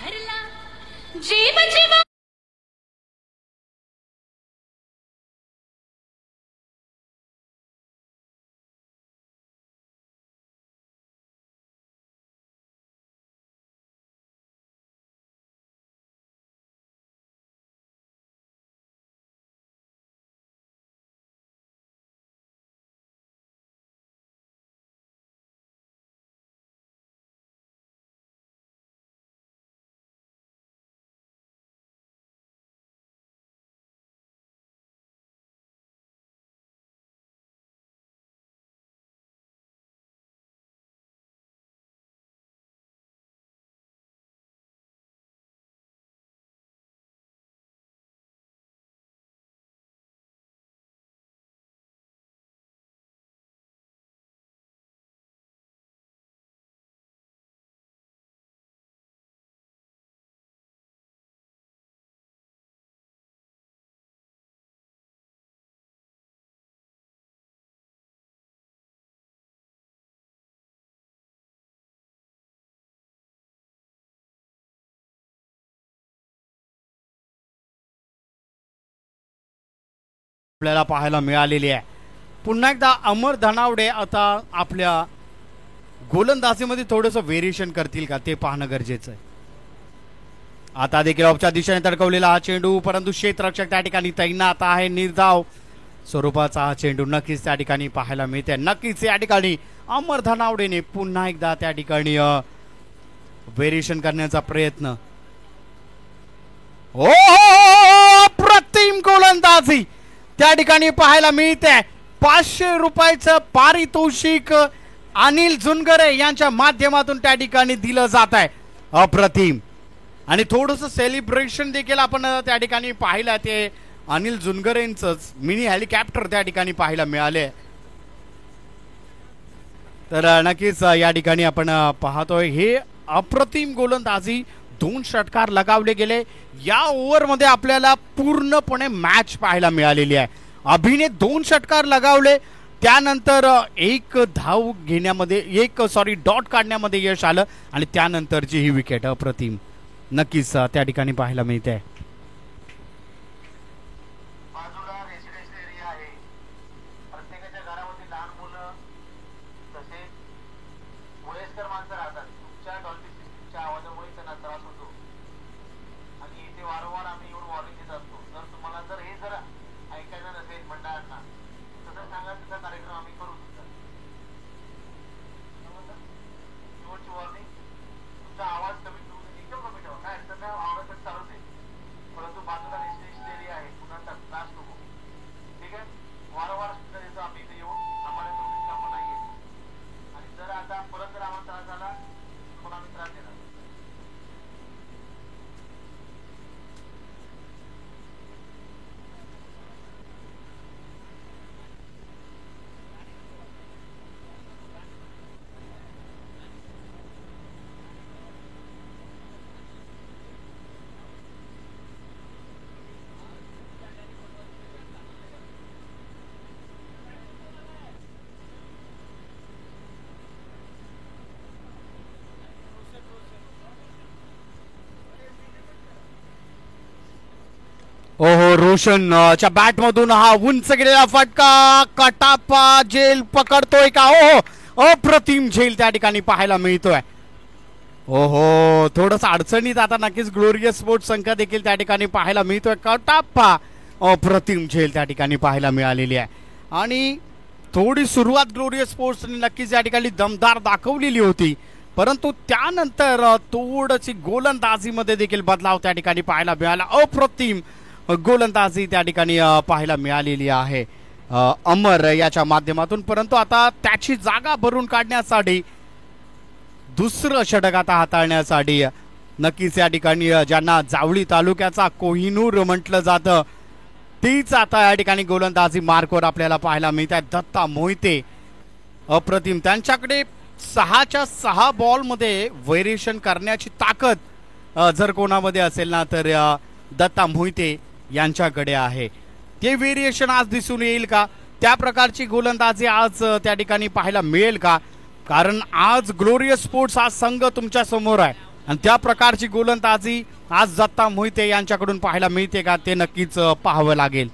आपल्याला पाहायला मिळालेली आहे. पुन्हा एकदा अमर धनावडे आता आपल्या गोलंदाजीमध्ये थोडंसं व्हेरिएशन करतील का ते पाहणं गरजेचं आहे. आता देखील ऑफच्या दिशेने तडकवलेला हा चेंडू, परंतु क्षेत्ररक्षक त्या ठिकाणी तैनात आहे. निर्धाव स्वरूपाचा हा चेंडू नक्कीच त्या ठिकाणी पाहायला मिळते. नक्कीच या ठिकाणी अमर धनावडेने पुन्हा एकदा त्या ठिकाणी व्हेरिएशन करण्याचा प्रयत्न. हो, अप्रतिम गोलंदाजी त्या ठिकाणी पाहायला मिळते. 500 रुपयाचं पारितोषिक अनिल जुनगरे यांच्या माध्यमातून त्या ठिकाणी दिलं जात आहे. अप्रतिम. आणि थोडंसं सेलिब्रेशन देखील आपण त्या ठिकाणी पाहिलं. ते अनिल जुनगरेंचंच मिनी हेलिकॉप्टर त्या ठिकाणी पाहायला मिळाले. तर नक्कीच या ठिकाणी आपण पाहतोय हे अप्रतिम गोलंदाजी. 2 षटकार लगावले गेले. या ओव्हरमध्ये आपल्याला पूर्णपणे मॅच पाहायला मिळालेली आहे. अभिने 2 षटकार लगावले, त्यानंतर एक धाव घेण्यामध्ये डॉट काढण्यामध्ये यश आलं आणि त्यानंतरची ही विकेट अप्रतिम नक्कीच त्या ठिकाणी पाहायला मिळते. रोशनच्या बॅट मधून हा उंच गेलेला फटका, कटापा झेल पकडतोय का? हो, अप्रतिम झेल त्या ठिकाणी पाहायला मिळतोय. ओहो, थोडस अडचणीत आता नक्कीच ग्लोरियस स्पोर्ट्स संघ देखील त्या ठिकाणी पाहायला मिळतोय. कटाप्पा अप्रतिम झेल त्या ठिकाणी पाहायला मिळालेली आहे. आणि थोडी सुरुवात ग्लोरियस स्पोर्ट्सने नक्कीच या ठिकाणी दमदार दाखवलेली होती, परंतु त्यानंतर थोडीशी गोलंदाजीमध्ये देखील बदलाव त्या ठिकाणी पाहायला मिळाला. अप्रतिम गोलंदाजी त्या ठिकाणी पाहायला मिळालेली आहे अमर याच्या माध्यमातून. परंतु आता त्याची जागा भरून काढण्यासाठी, दुसरं षटक आता हाताळण्यासाठी नक्कीच या ठिकाणी ज्यांना जावळी तालुक्याचा कोहिनूर म्हटलं जातं, तीच आता या ठिकाणी गोलंदाजी मार्कवर आपल्याला पाहायला मिळत आहे. दत्ता मोहिते अप्रतिम, त्यांच्याकडे 6च्या 6 बॉलमध्ये व्हेरिएशन करण्याची ताकद जर कोणामध्ये असेल ना तर दत्ता मोहिते यांच्याकडे आहे. ते व्हेरिएशन आज दिसून येईल का? त्या प्रकारची गोलंदाजी आज त्या ठिकाणी पाहायला मिळेल का? कारण आज ग्लोरियस स्पोर्ट्स हा संघ तुमच्या समोर आहे आणि त्या प्रकारची गोलंदाजी आज दत्ता मोहिते यांच्याकडून पाहायला मिळते का ते नक्कीच पाहावं लागेल.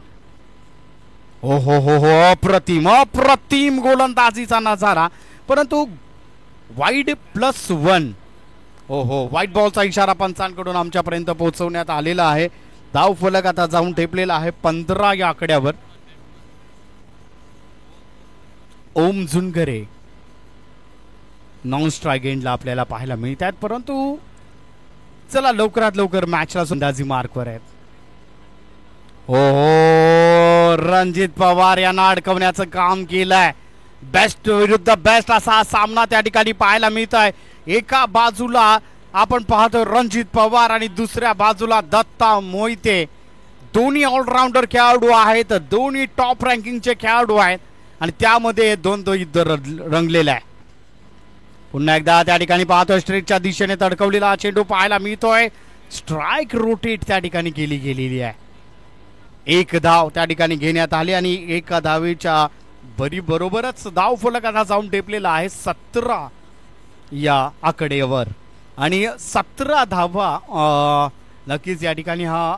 हो हो हो हो, अप्रतिम अप्रतिम गोलंदाजीचा नजारा. परंतु वाईड +1. हो हो, व्हाईट बॉलचा इशारा पंचांकडून आमच्यापर्यंत पोहोचवण्यात आलेला आहे. धाव फलक आता जाऊन ठेपलेला आहे 15 या आकड्यावर. ओम झुनगरे नॉन स्ट्राईक एंडला आपल्याला पाहायला मिळत आहेत. परंतु चला लवकरात लवकर मॅचला अंदाजी मार्कवर आहेत. हो, रणजित पवार यांना अडकवण्याचं काम केलंय. बेस्ट विरुद्ध बेस्ट असा सामना त्या ठिकाणी पाहायला मिळत आहे. एका बाजूला आपण पाहतो रणजित पवार आणि दुसऱ्या बाजूला दत्ता मोहिते. दोन्ही ऑलराऊंडर खेळाडू आहेत, दोन्ही टॉप रँकिंगचे खेळाडू आहेत आणि त्यामध्ये दोन युद्ध रंगलेलं आहे. पुन्हा एकदा त्या ठिकाणी पाहतोय स्ट्रेटच्या दिशेने तडकवलेला चेंडू पाहायला मिळतोय. स्ट्राईक रोटेट त्या ठिकाणी केली गेलेली आहे. एक धाव त्या ठिकाणी घेण्यात आली आणि एका धावेच्या बरोबरच धाव फलक आता जाऊन टेपलेला आहे 17 या आकडेवर. आणि 17 धावा नक्कीच या ठिकाणी हा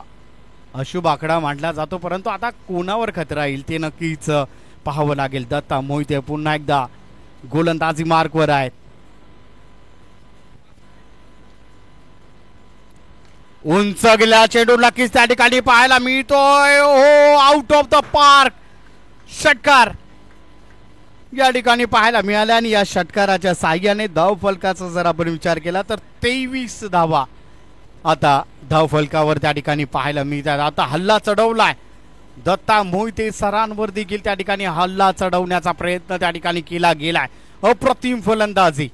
अशुभ आकडा मांडला जातो. परंतु आता कोणावर खतरा येईल ते नक्कीच पाहावं लागेल. दत्ता मोहिते पुन्हा एकदा गोलंदाजी मार्कवर आहेत. उंच गेला चेंडू नक्कीच त्या ठिकाणी पाहायला मिळतोय. हो, आउट ऑफ द पार्क षटकार या ठिकाणी पाहायला मिळाल्या. आणि या षटकाराच्या साह्याने धाव फलकाचा जर आपण विचार केला तर 23 धावा आता धाव फलकावर त्या ठिकाणी पाहायला मिळतात. आता हल्ला चढवलाय दत्ता मोहिते सरांवर देखील त्या ठिकाणी हल्ला चढवण्याचा प्रयत्न त्या ठिकाणी केला गेलाय. अप्रतिम फलंदाजी.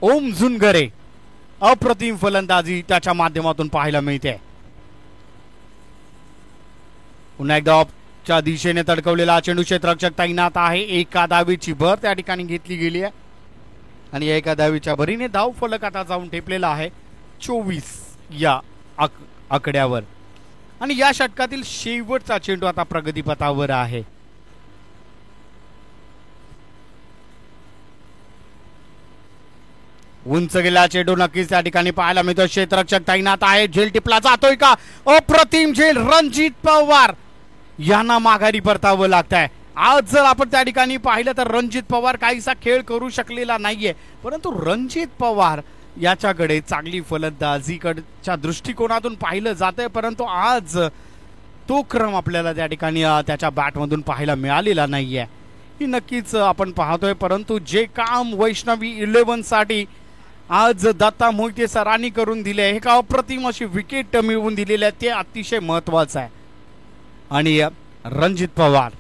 ओम झुनगरे अप्रतिम फलंदाजी त्याच्या माध्यमातून पाहायला मिळते. पुन्हा एकदा ऑफच्या दिशेने तडकवलेला चेंडू क्षेत्ररक्षक तैनात आहे. एका धावेची भर त्या ठिकाणी घेतली गेली आहे आणि एका धावेच्या भरीने धाव फलक आता जाऊन ठेपलेला आहे 24 या आकड्यावर. आणि या षटकातील शेवटचा चेंडू आता प्रगतीपथावर आहे. उंच गेला चेंडू नक्कीच त्या ठिकाणी पाहायला मिळतो. क्षेत्ररक्षक तैनात आहे. झेल टिपला जातोय का? अप्रतिम झेल. रणजित पवार यांना माघारी परतावं लागत आहे. आज जर आपण त्या ठिकाणी पाहिलं तर रणजित पवार काहीसा खेळ करू शकलेला नाहीये, परंतु रणजित पवार याच्याकडे चांगली फलंदाजीकडच्या दृष्टिकोनातून पाहिलं जातंय. परंतु आज तो क्रम आपल्याला त्या ठिकाणी त्याच्या बॅटमधून पाहायला मिळालेला नाहीये. ही नक्कीच आपण पाहतोय. परंतु जे काम वैष्णवी 11 साठी आज दत्ता मोहिते सरांनी करून दिले, हे का अप्रतिम अशी विकेट मिळवून दिलेली आहे, ते अतिशय महत्वाचं आहे. आणि रणजित पवार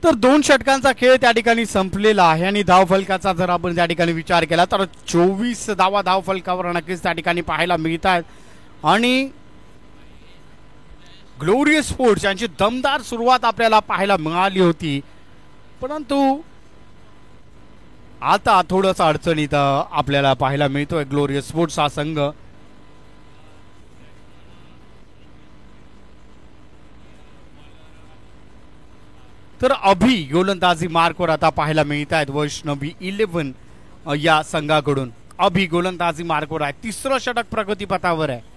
तर 2 षटकांचा खेळ त्या ठिकाणी संपलेला आहे. आणि धावफलकाचा जर आपण त्या ठिकाणी विचार केला तर 24 धावा धावफलकावर नक्कीच त्या ठिकाणी पाहायला मिळत आहेत. आणि ग्लोरियस स्पोर्ट्स यांची दमदार सुरुवात आपल्याला पाहायला मिळाली होती, परंतु आता थोडंसं अडचणीत आपल्याला पाहायला मिळतोय ग्लोरियस स्पोर्ट्स हा संघ. तर अभि गोलंदाजी मार्कवर आता पाहायला मिळत आहेत वैष्णवी 11 या संघाकडून. अभि गोलंदाजी मार्कवर आहे, तिसरं षटक प्रगतीपथावर आहे.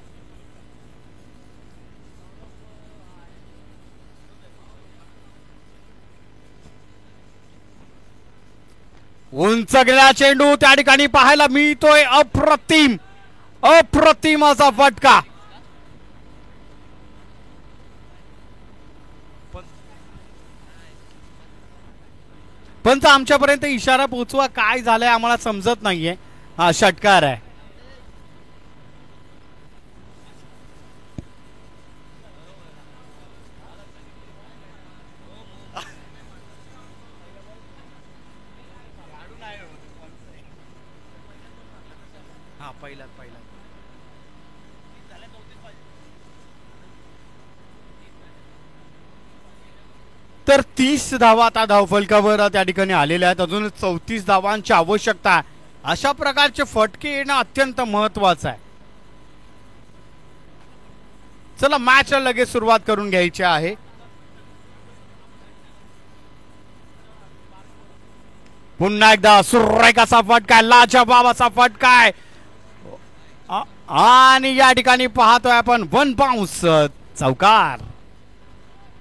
उंच गेला चेंडू त्या ठिकाणी पाहायला मिळतोय. अप्रतिम अप्रतिम असा फटका. पंच आमच्यापर्यंत इशारा पोहोचवा, काय झालंय आम्हाला समजत नाहीये. हा षटकार आहे. हा पहिला तर 30 धावा आता धावफलकावर त्या ठिकाणी आलेल्या आहेत. अजून 34 धावांची आवश्यकता आहे. अशा प्रकारचे फटके येणं अत्यंत महत्वाचं आहे. चला मॅचला लगेच सुरुवात करून घ्यायची आहे. पुन्हा एकदा सुरेख असा फटका, लाजवाब असा फटका आहे. आणि या ठिकाणी पाहतोय आपण 1 बाउन्स चौकार.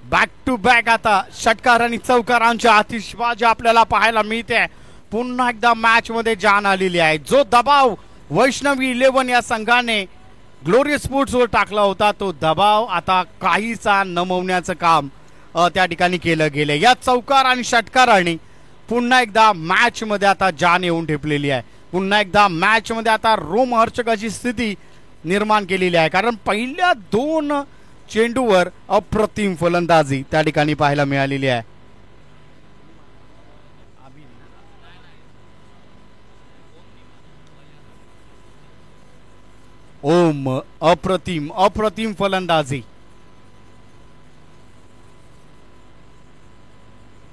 बॅक टू बॅक आता षटकार आणि चौकारांची आतिषबाजी आपल्याला पाहायला मिळते. पुन्हा एकदा मॅच मध्ये जान आलेली आहे. जो दबाव वैष्णवी 11 या संघाने ग्लोरियस स्पोर्ट्स वर टाकला होता तो दबाव आता काहीसा नमवण्याचं काम त्या ठिकाणी केलं गेलं. या चौकार आणि षटकाराने पुन्हा एकदा मॅच मध्ये आता जान येऊन ठेपलेली आहे. पुन्हा एकदा मॅच मध्ये आता रोमहर्षक अशी स्थिती निर्माण केलेली आहे. कारण पहिल्या 2 चेंडूवर अप्रतिम फलंदाजी त्या ठिकाणी पाहायला मिळालेली आहे. ओम अप्रतिम अप्रतिम फलंदाजी.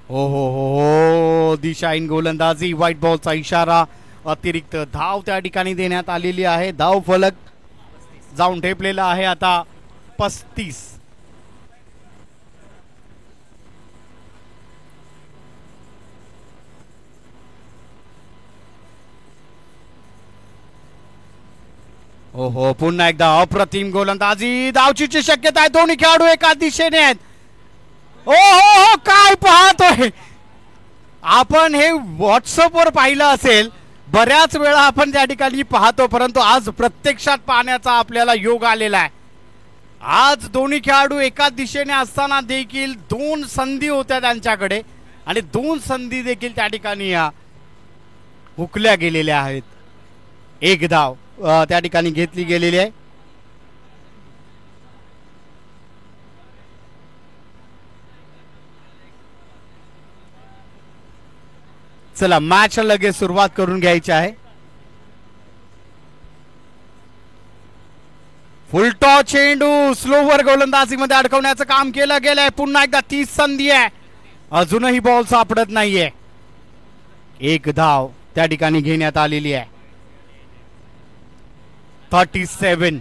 हो हो हो दिशाहीन गोलंदाजी. व्हाईट बॉलचा इशारा. अतिरिक्त धाव त्या ठिकाणी देण्यात आलेली आहे. धाव फलक जाऊन ठेपलेला आहे आता 35. ओहो पुन्हा एकदा अप्रतिम गोलंदाजी. धावचीची शक्यता आहे. दोन्ही खेळाडू एका दिशेने आहेत. ओ हो काय पाहतोय आपण. हे व्हॉट्सअपवर पाहिलं असेल बऱ्याच वेळा आपण त्या ठिकाणी पाहतो, परंतु आज प्रत्यक्षात पाहण्याचा आपल्याला योग आलेला आहे. आज दोन्ही खेळाडू एका दिशेने असताना देखील 2 संधी होत्या त्यांच्याकडे आणि 2 संधी देखील त्या ठिकाणी हुकल्या गेलेल्या आहेत. 1 धाव त्या ठिकाणी घेतली गेलेली आहे. चला मॅच लगेच सुरुवात करून घ्यायची आहे. फुलटॉ चेंडू स्लोवर गोलंदाजीमध्ये अडकवण्याचं काम केलं गेलंय. पुन्हा एकदा 30 संधी आहे. अजूनही बॉल सापडत नाहीये. 1 धाव त्या ठिकाणी घेण्यात आलेली आहे. 37.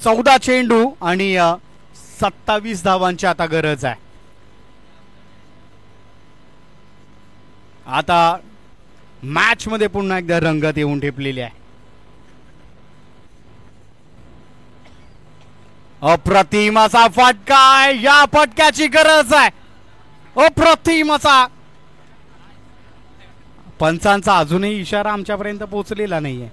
चौदा चेंडू आणि 27 धावांची आता गरज आहे. आता मॅच मध्ये पुन्हा एकदा रंगत येऊन ठेपलेली आहे. अप्रतिम असा फटका आहे. या फटक्याची गरज आहे. अप्रतिम असा. पंचांचा अजूनही इशारा आमच्यापर्यंत पोहोचलेला नाहीये.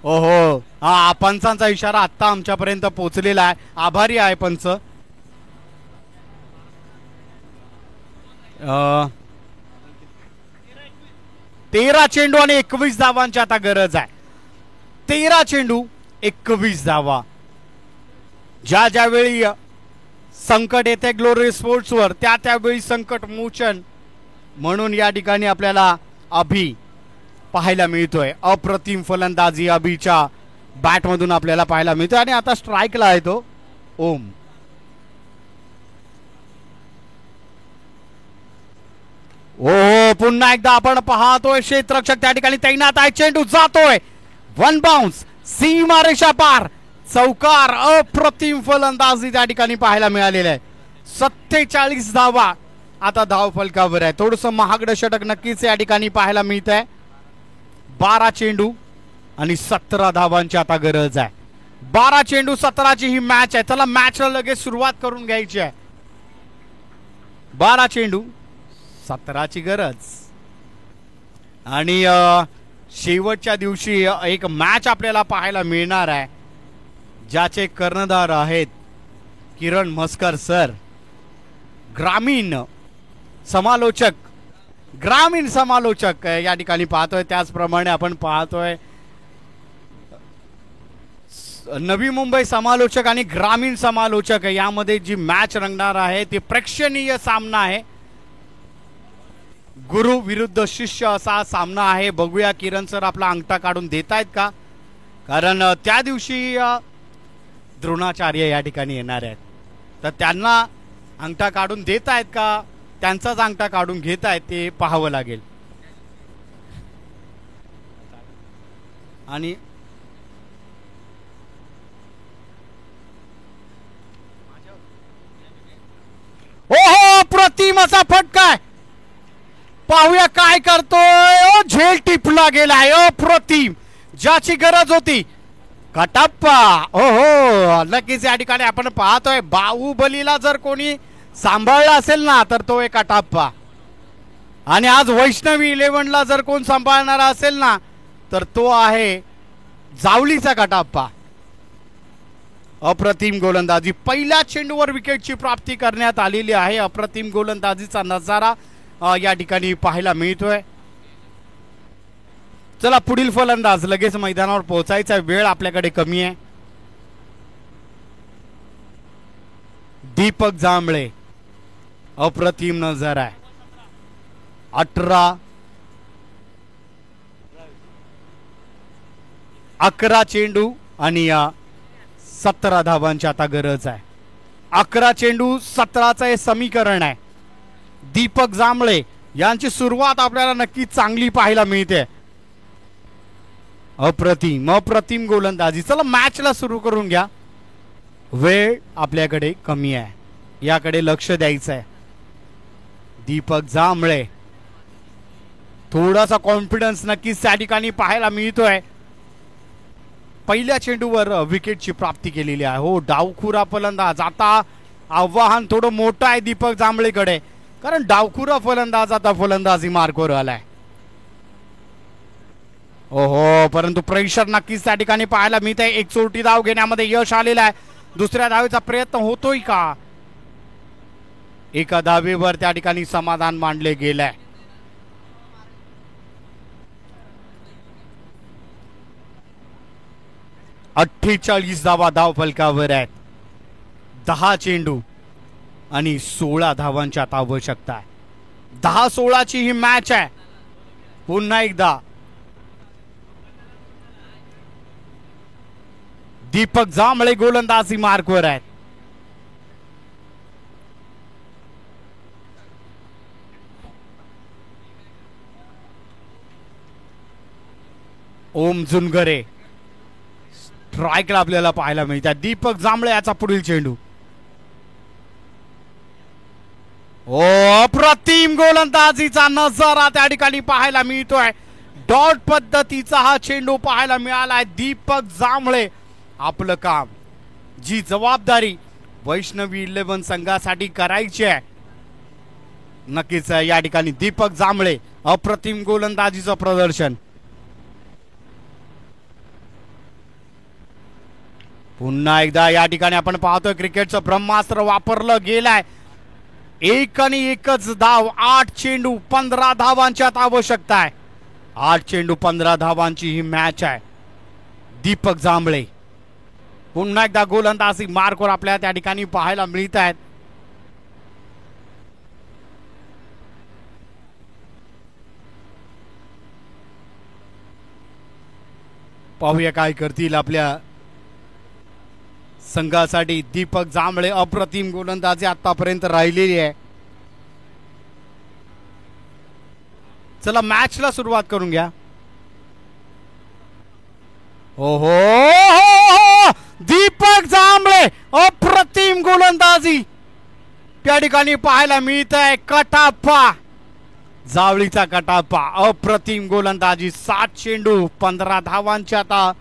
ओहो हा पंचांचा इशारा आता आमच्यापर्यंत पोहोचलेला आहे. आभारी आहे पंच. 13 चेंडू आणि 21 धावांची आता गरज आहे. 13 चेंडू 21 धावा. ज्या ज्यावेळी संकट येते ग्लोरियस स्पोर्ट्सवर त्यावेळी संकट मोचन म्हणून या ठिकाणी आपल्याला अभि पाहायला मिळतोय. अप्रतिम फलंदाजी अभिच्या बॅटमधून आपल्याला पाहायला मिळतोय आणि आता स्ट्राईकला आहे तो ओम. ओ पुन्हा एकदा आपण पाहतोय क्षेत्ररक्षक त्या ठिकाणी तैनात आहे. चेंडू जातोय वन बाउन्स सीमारेषा पार चौकार. अप्रतिम फलंदाजी त्या ठिकाणी पाहायला मिळालेला आहे. 47 धावा आता धाव फलकावर आहे. थोडस महागडं षटक नक्कीच या ठिकाणी पाहायला मिळत आहे. 12 चेंडू आणि 17 धावांची आता गरज आहे. 12 चेंडू 17ची ही मॅच आहे. चला मॅचला लगेच सुरुवात करून घ्यायची आहे. 12 चेंडू 17ची गरज आणि शेवटच्या दिवशी एक मॅच आपल्याला पाहायला मिळणार आहे ज्याचे कर्णधार आहेत किरण म्हस्कर सर. ग्रामीण समालोचक या ठिकाणी पाहतोय. त्याचप्रमाणे आपण पाहतोय नवी मुंबई समालोचक आणि ग्रामीण समालोचक यामध्ये जी मॅच रंगणार आहे ती प्रेक्षणीय सामना आहे. गुरु विरुद्ध शिष्य असा सामना आहे. बघूया किरण सर आपला अंगठा काढून देत आहेत का, कारण त्या दिवशी द्रोणाचार्य या ठिकाणी येणार आहेत. तर त्यांना अंगठा काढून देत आहेत का, त्यांचाच अंगठा काढून घेत आहेत ते पाहावं लागेल. आणि ओहो प्रतिम असा फटका आहे. पाहूया काय करतोय. झेल टिपला गेलाय. अप्रतिम ज्याची गरज होती. कटप्पा ओहो नक्कीच या ठिकाणी आपण पाहतोय बाहुबलीला जर कोणी सांभाळला असेल ना तर तो एक कटप्पा. आणि आज वैष्णवी 11ला जर कोण सांभाळणारा असेल ना तर तो आहे जावलीचा कटप्पा. अप्रतिम गोलंदाजी. पहिल्या चेंडूवर विकेटची प्राप्ती करण्यात आलेली आहे. अप्रतिम गोलंदाजीचा नजारा या ठिकाणी पाहायला मिळतोय. चला पुढील फलंदाज लगेच मैदानावर पोहोचायचा वेळ आपल्याकडे कमी आहे. दीपक जांभळे. अप्रतिम नजर आहे. 11 चेंडू आणि 17 धावांची आता गरज आहे. 11 चेंडू 17चं हे समीकरण आहे. दीपक जांभळे यांची सुरुवात आपल्याला नक्की चांगली पाहायला मिळते. अप्रतिम गोलंदाजी. चला मॅचला सुरू करून घ्या. वेळ आपल्याकडे कमी आहे, याकडे लक्ष द्यायचं आहे. दीपक जांभळे थोडासा कॉन्फिडन्स नक्कीच त्या ठिकाणी पाहायला मिळतोय. पहिल्या चेंडूवर विकेटची प्राप्ती केलेली आहे. हो डावखुरा फलंदाज. आता आव्हान थोडं मोठं आहे दीपक जांभळेकडे, कारण डावखुरा फलंदाज आता फलंदाजी मार्कवर आलाय. ओहो परंतु प्रेशर नक्कीच त्या ठिकाणी पाहायला मिळतंय. एक चोरटी धाव घेण्यामध्ये यश आलेलं आहे. दुसऱ्या धावेचा प्रयत्न होतोय का. एका धावेवर त्या ठिकाणी समाधान मानले गेलंय. अठ्ठेचाळीस धावा धाव फलकावर आहेत. 10 चेंडू आणि 16 धावांची आता आवश्यकता आहे. 10-16ची ही मॅच आहे. पुन्हा एकदा दीपक जांभळे गोलंदाजी मार्कवर आहेत. ओम जुनगरे स्ट्राईकला आपल्याला पाहायला मिळतात. दीपक जांभळे याचा पुढील चेंडू. अप्रतिम गोलंदाजीचा नजारा त्या ठिकाणी पाहायला मिळतोय. डॉट पद्धतीचा हा चेंडू पाहायला मिळालाय. दीपक जांभळे आपलं काम, जी जबाबदारी वैष्णवी 11 संघासाठी करायची आहे नक्कीच या ठिकाणी दीपक जांभळे. अप्रतिम गोलंदाजीचं प्रदर्शन. पुन्हा एकदा या ठिकाणी आपण पाहतोय क्रिकेटचं ब्रह्मास्त्र वापरलं गेलाय. एक आणि एकच धाव. 8 चेंडू 15 धावांची आता आवश्यकता आहे. 8 चेंडू 15 धावांची ही मॅच आहे. दीपक जांभळे पुन्हा एकदा गोलंदाजी मार्कवर आपल्याला त्या ठिकाणी पाहायला मिळत आहेत. पाहूया काय करतील आपल्या संघासाठी. दीपक जांभळे अप्रतिम गोलंदाजी आतापर्यंत राहिलेली आहे. चला मॅचला सुरुवात करून घ्या. ओहो दीपक जांभळे अप्रतिम गोलंदाजी त्या ठिकाणी पाहायला मिळत आहे. कटाप्पा जावळीचा कटाप्पा अप्रतिम गोलंदाजी. 7 चेंडू 15 धावांची आता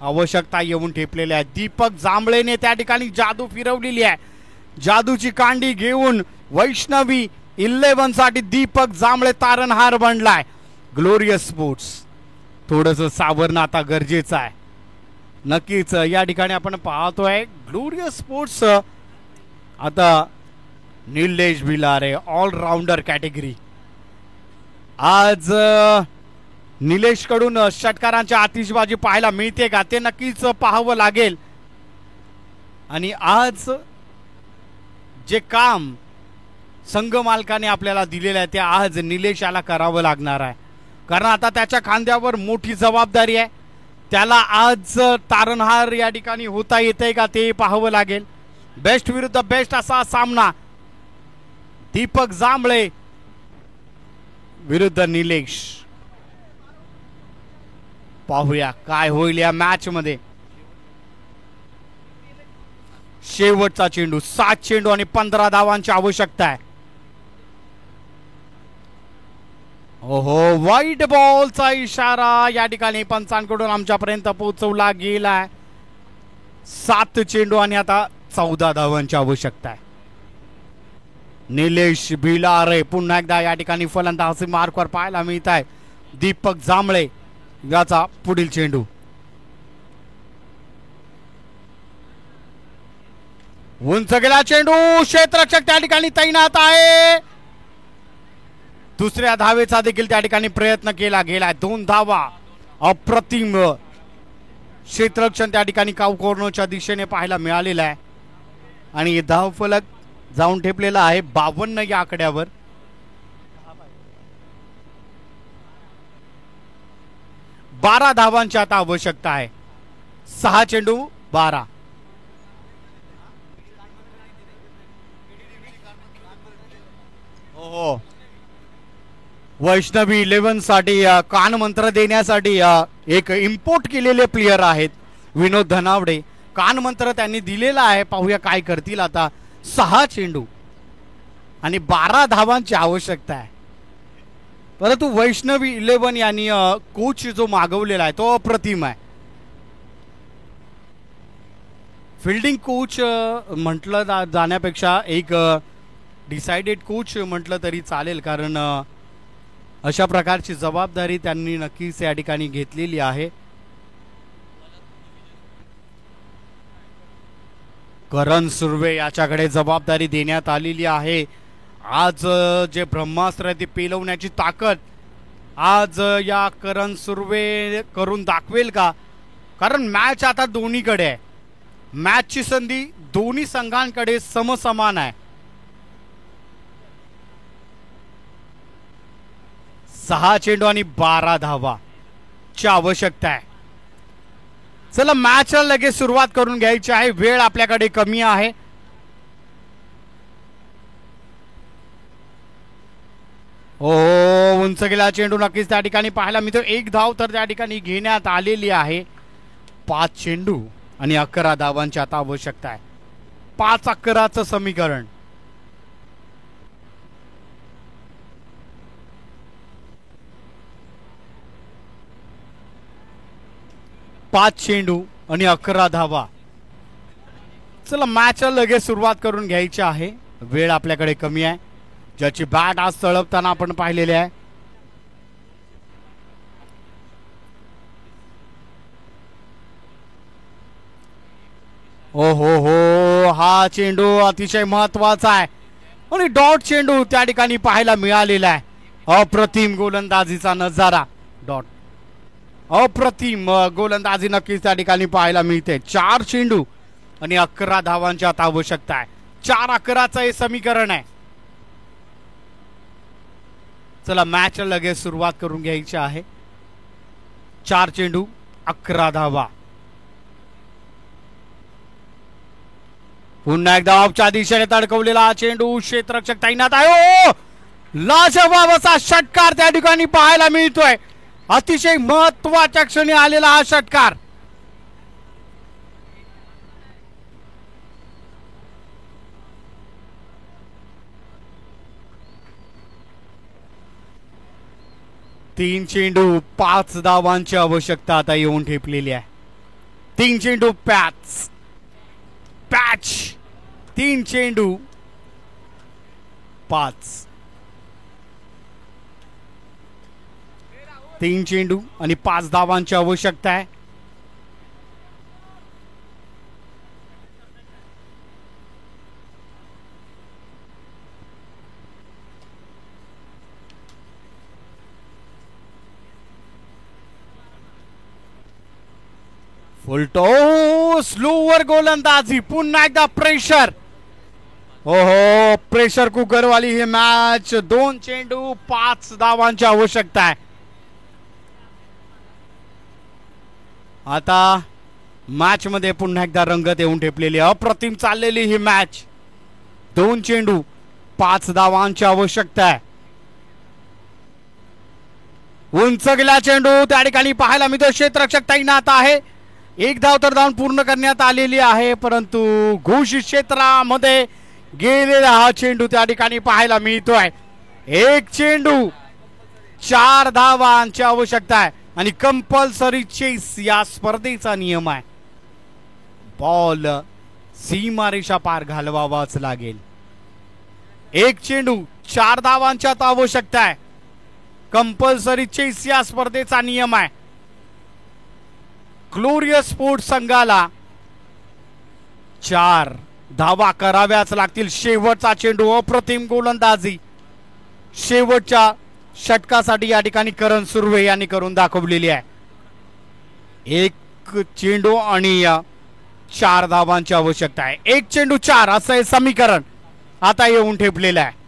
आवश्यकता येऊन ठेपलेल्या आहे. दीपक जांभळेने त्या ठिकाणी जादू फिरवलेली आहे. जादूची कांडी घेऊन वैष्णवी 11 साठी दीपक जांभळे तारणहार बनलाय. ग्लोरियस स्पोर्ट्स थोडंसं सावरणं आता गरजेचं आहे. नक्कीच या ठिकाणी आपण पाहतोय ग्लोरियस स्पोर्ट्स आता निलेश भिलारे ऑलराऊंडर कॅटेगरी. आज निलेश कडून षटकारांची आतिषबाजी पाहायला मिळते का ते नक्कीच पाहावं लागेल. आणि आज जे काम संघ मालकाने आपल्याला दिलेलं आहे ते आज निलेश याला करावं लागणार आहे. कारण आता त्याच्या खांद्यावर मोठी जबाबदारी आहे. त्याला आज तारणहार या ठिकाणी होता येते का ते पाहावं लागेल. बेस्ट विरुद्ध बेस्ट असा सामना दीपक जांभळे विरुद्ध निलेश. पाहूया काय होईल या मॅच मध्ये. शेवटचा चेंडू 7 चेंडू आणि 15 धावांची आवश्यकता आहे. ओहो वाईट बॉलचा इशारा या ठिकाणी पंचांकडून आमच्यापर्यंत पोहोचवला गेलाय. 7 चेंडू आणि आता 14 धावांची आवश्यकता आहे. निलेश भिलारे पुन्हा एकदा या ठिकाणी फलंदाजी मार्कवर पाहायला मिळत आहे. दीपक जांभळे याचा पुढील चेंडू उंच गेला चेंडू. क्षेत्ररक्षक त्या ठिकाणी तैनात आहे. दुसऱ्या धावेचा देखील त्या ठिकाणी प्रयत्न केला गेला. 2 धावा अप्रतिम क्षेत्ररक्षण त्या ठिकाणी काव कॉर्नरच्या दिशेने पाहायला मिळालेला आहे. आणि धाव फलक जाऊन ठेपलेला आहे 52 या आकड्यावर. 12 धावांची आता आवश्यकता आहे. 6 चेंडू 12. हो वैष्णवी 11 साठी कानमंत्र देण्यासाठी एक इम्पोर्ट केलेले प्लेयर आहेत विनोद धनावडे. कानमंत्र त्यांनी दिलेला आहे. पाहूया काय करतील आता. 6 चेंडू आणि 12 धावांची आवश्यकता आहे. परंतु वैष्णवी 11 यांनी कोच जो मागवलेला आहे तो अप्रतिम आहे. फिल्डिंग कोच म्हटलं जाण्यापेक्षा एक डिसाइडेड कोच म्हटलं तरी चालेल. कारण अशा प्रकारची जबाबदारी त्यांनी नक्कीच या ठिकाणी घेतलेली आहे. करण सुर्वे याच्याकडे जबाबदारी देण्यात आलेली आहे. आज जे ब्रह्मास्त्र आहे ते पेलवण्याची ताकद आज या करण सुर्वे करून दाखवेल का. कारण मॅच आता दोन्हीकडे आहे. मॅचची संधी दोन्ही संघांकडे समसमान आहे. 6 चेंडू आणि 12 धावा ची आवश्यकता आहे. चला मॅचला लगेच सुरुवात करून घ्यायची आहे. वेळ आपल्याकडे कमी आहे. हो उंच गेला चेंडू नक्कीच त्या ठिकाणी पाहायला मिळतो. 1 धाव तर त्या ठिकाणी घेण्यात आलेली आहे. 5 चेंडू आणि 11 धावांची आता आवश्यकता आहे. 5-11चं समीकरण. पाच चेंडू आणि 11 धावा. चला मॅचला लगेच सुरुवात करून घ्यायची आहे. वेळ आपल्याकडे कमी आहे. ज्याची बॅट आज तळपताना आपण पाहिलेले आहे. ओ हो हा चेंडू अतिशय महत्वाचा आहे आणि डॉट चेंडू त्या ठिकाणी पाहायला मिळालेला आहे. अप्रतिम गोलंदाजीचा नजारा. डॉट अप्रतिम गोलंदाजी नक्कीच त्या ठिकाणी पाहायला मिळते. 4 चेंडू आणि 11 धावांची आता आवश्यकता आहे. 4-11चं हे समीकरण आहे. चला मॅच लगेच सुरुवात करून घ्यायची आहे. 4 चेंडू 11 धावा. पुन्हा एकदा ऑफच्या दिशेने तडकवलेला हा चेंडू, क्षेत्ररक्षक तैनात आहे. ओ लाजवाब असा षटकार त्या ठिकाणी पाहायला मिळतोय. अतिशय महत्वाच्या क्षणी आलेला हा षटकार. तीन चेंडू 5 धावांची आवश्यकता आता येऊन ठेपलेली आहे. 3 चेंडू पॅच 3 चेंडू 5. 3 चेंडू आणि 5 धावांची आवश्यकता आहे. फुलटो स्लोवर गोलंदाजी. पुन्हा एकदा प्रेशर. ओहो प्रेशर कुकर वाली ही मॅच. 2 चेंडू 5 धावांची आवश्यकता आहे. आता मॅच मध्ये पुन्हा एकदा रंगत येऊन ठेपलेली. अप्रतिम चाललेली ही मॅच. 2 चेंडू 5 धावांची आवश्यकता आहे. उंच गेला चेंडू त्या ठिकाणी पाहायला मिळतो. क्षेत्ररक्षक तैनात आहे. 1 धाव तर धावून पूर्ण करण्यात आलेली आहे, परंतु घोषित क्षेत्रामध्ये गेलेला हा चेंडू त्या ठिकाणी पाहायला मिळतोय. 1 चेंडू 4 धावांची आवश्यकता आहे आणि कंपल्सरी चेस या स्पर्धेचा नियम आहे. बॉल सीमारेषा पार घालवावाच लागेल. 1 चेंडू 4 धावांची आता आवश्यकता आहे. कंपल्सरी चेस या स्पर्धेचा नियम आहे. ग्लोरियस स्पोर्ट्स संघाला 4 धावा कराव्याच लागतील. शेवटचा चेंडू. अप्रतिम गोलंदाजी शेवटच्या षटकासाठी या ठिकाणी करण सुर्वे यांनी करून दाखवलेली आहे. 1 चेंडू आणि 4 धावांची आवश्यकता आहे. 1 चेंडू 4 असं हे समीकरण आता येऊन ठेपलेलं आहे.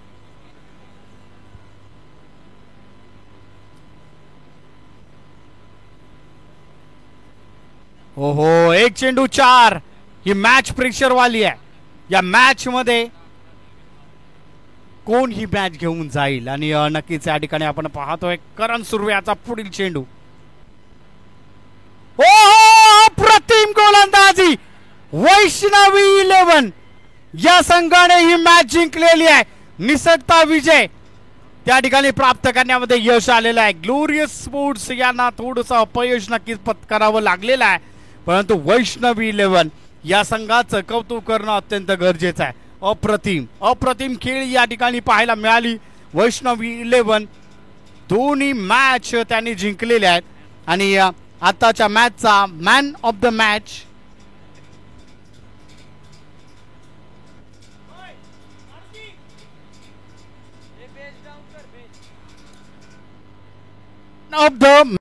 ओहो 1 चेंडू 4. ही मॅच प्रेशर वाली आहे. या मॅच मध्ये कोण ही मॅच घेऊन जाईल आणि नक्कीच या ठिकाणी आपण पाहतोय करण सुर्वेचा पुढील चेंडू. ओहो अप्रतिम गोलंदाजी. वैष्णवी 11 या संघाने ही मॅच जिंकलेली आहे. निसटता विजय त्या ठिकाणी प्राप्त करण्यामध्ये यश आलेलं आहे. ग्लोरियस स्पोर्ट्स यांना थोडंसं अपयश नक्कीच पत्करावं लागलेलं आहे, परंतु वैष्णवी 11 या संघाचं कौतुक करणं अत्यंत गरजेचं आहे. अप्रतिम खेळ या ठिकाणी पाहायला मिळाली. वैष्णवी 11 दोन्ही मॅच त्यांनी जिंकलेल्या आहेत आणि आताच्या मॅचचा man of the match of the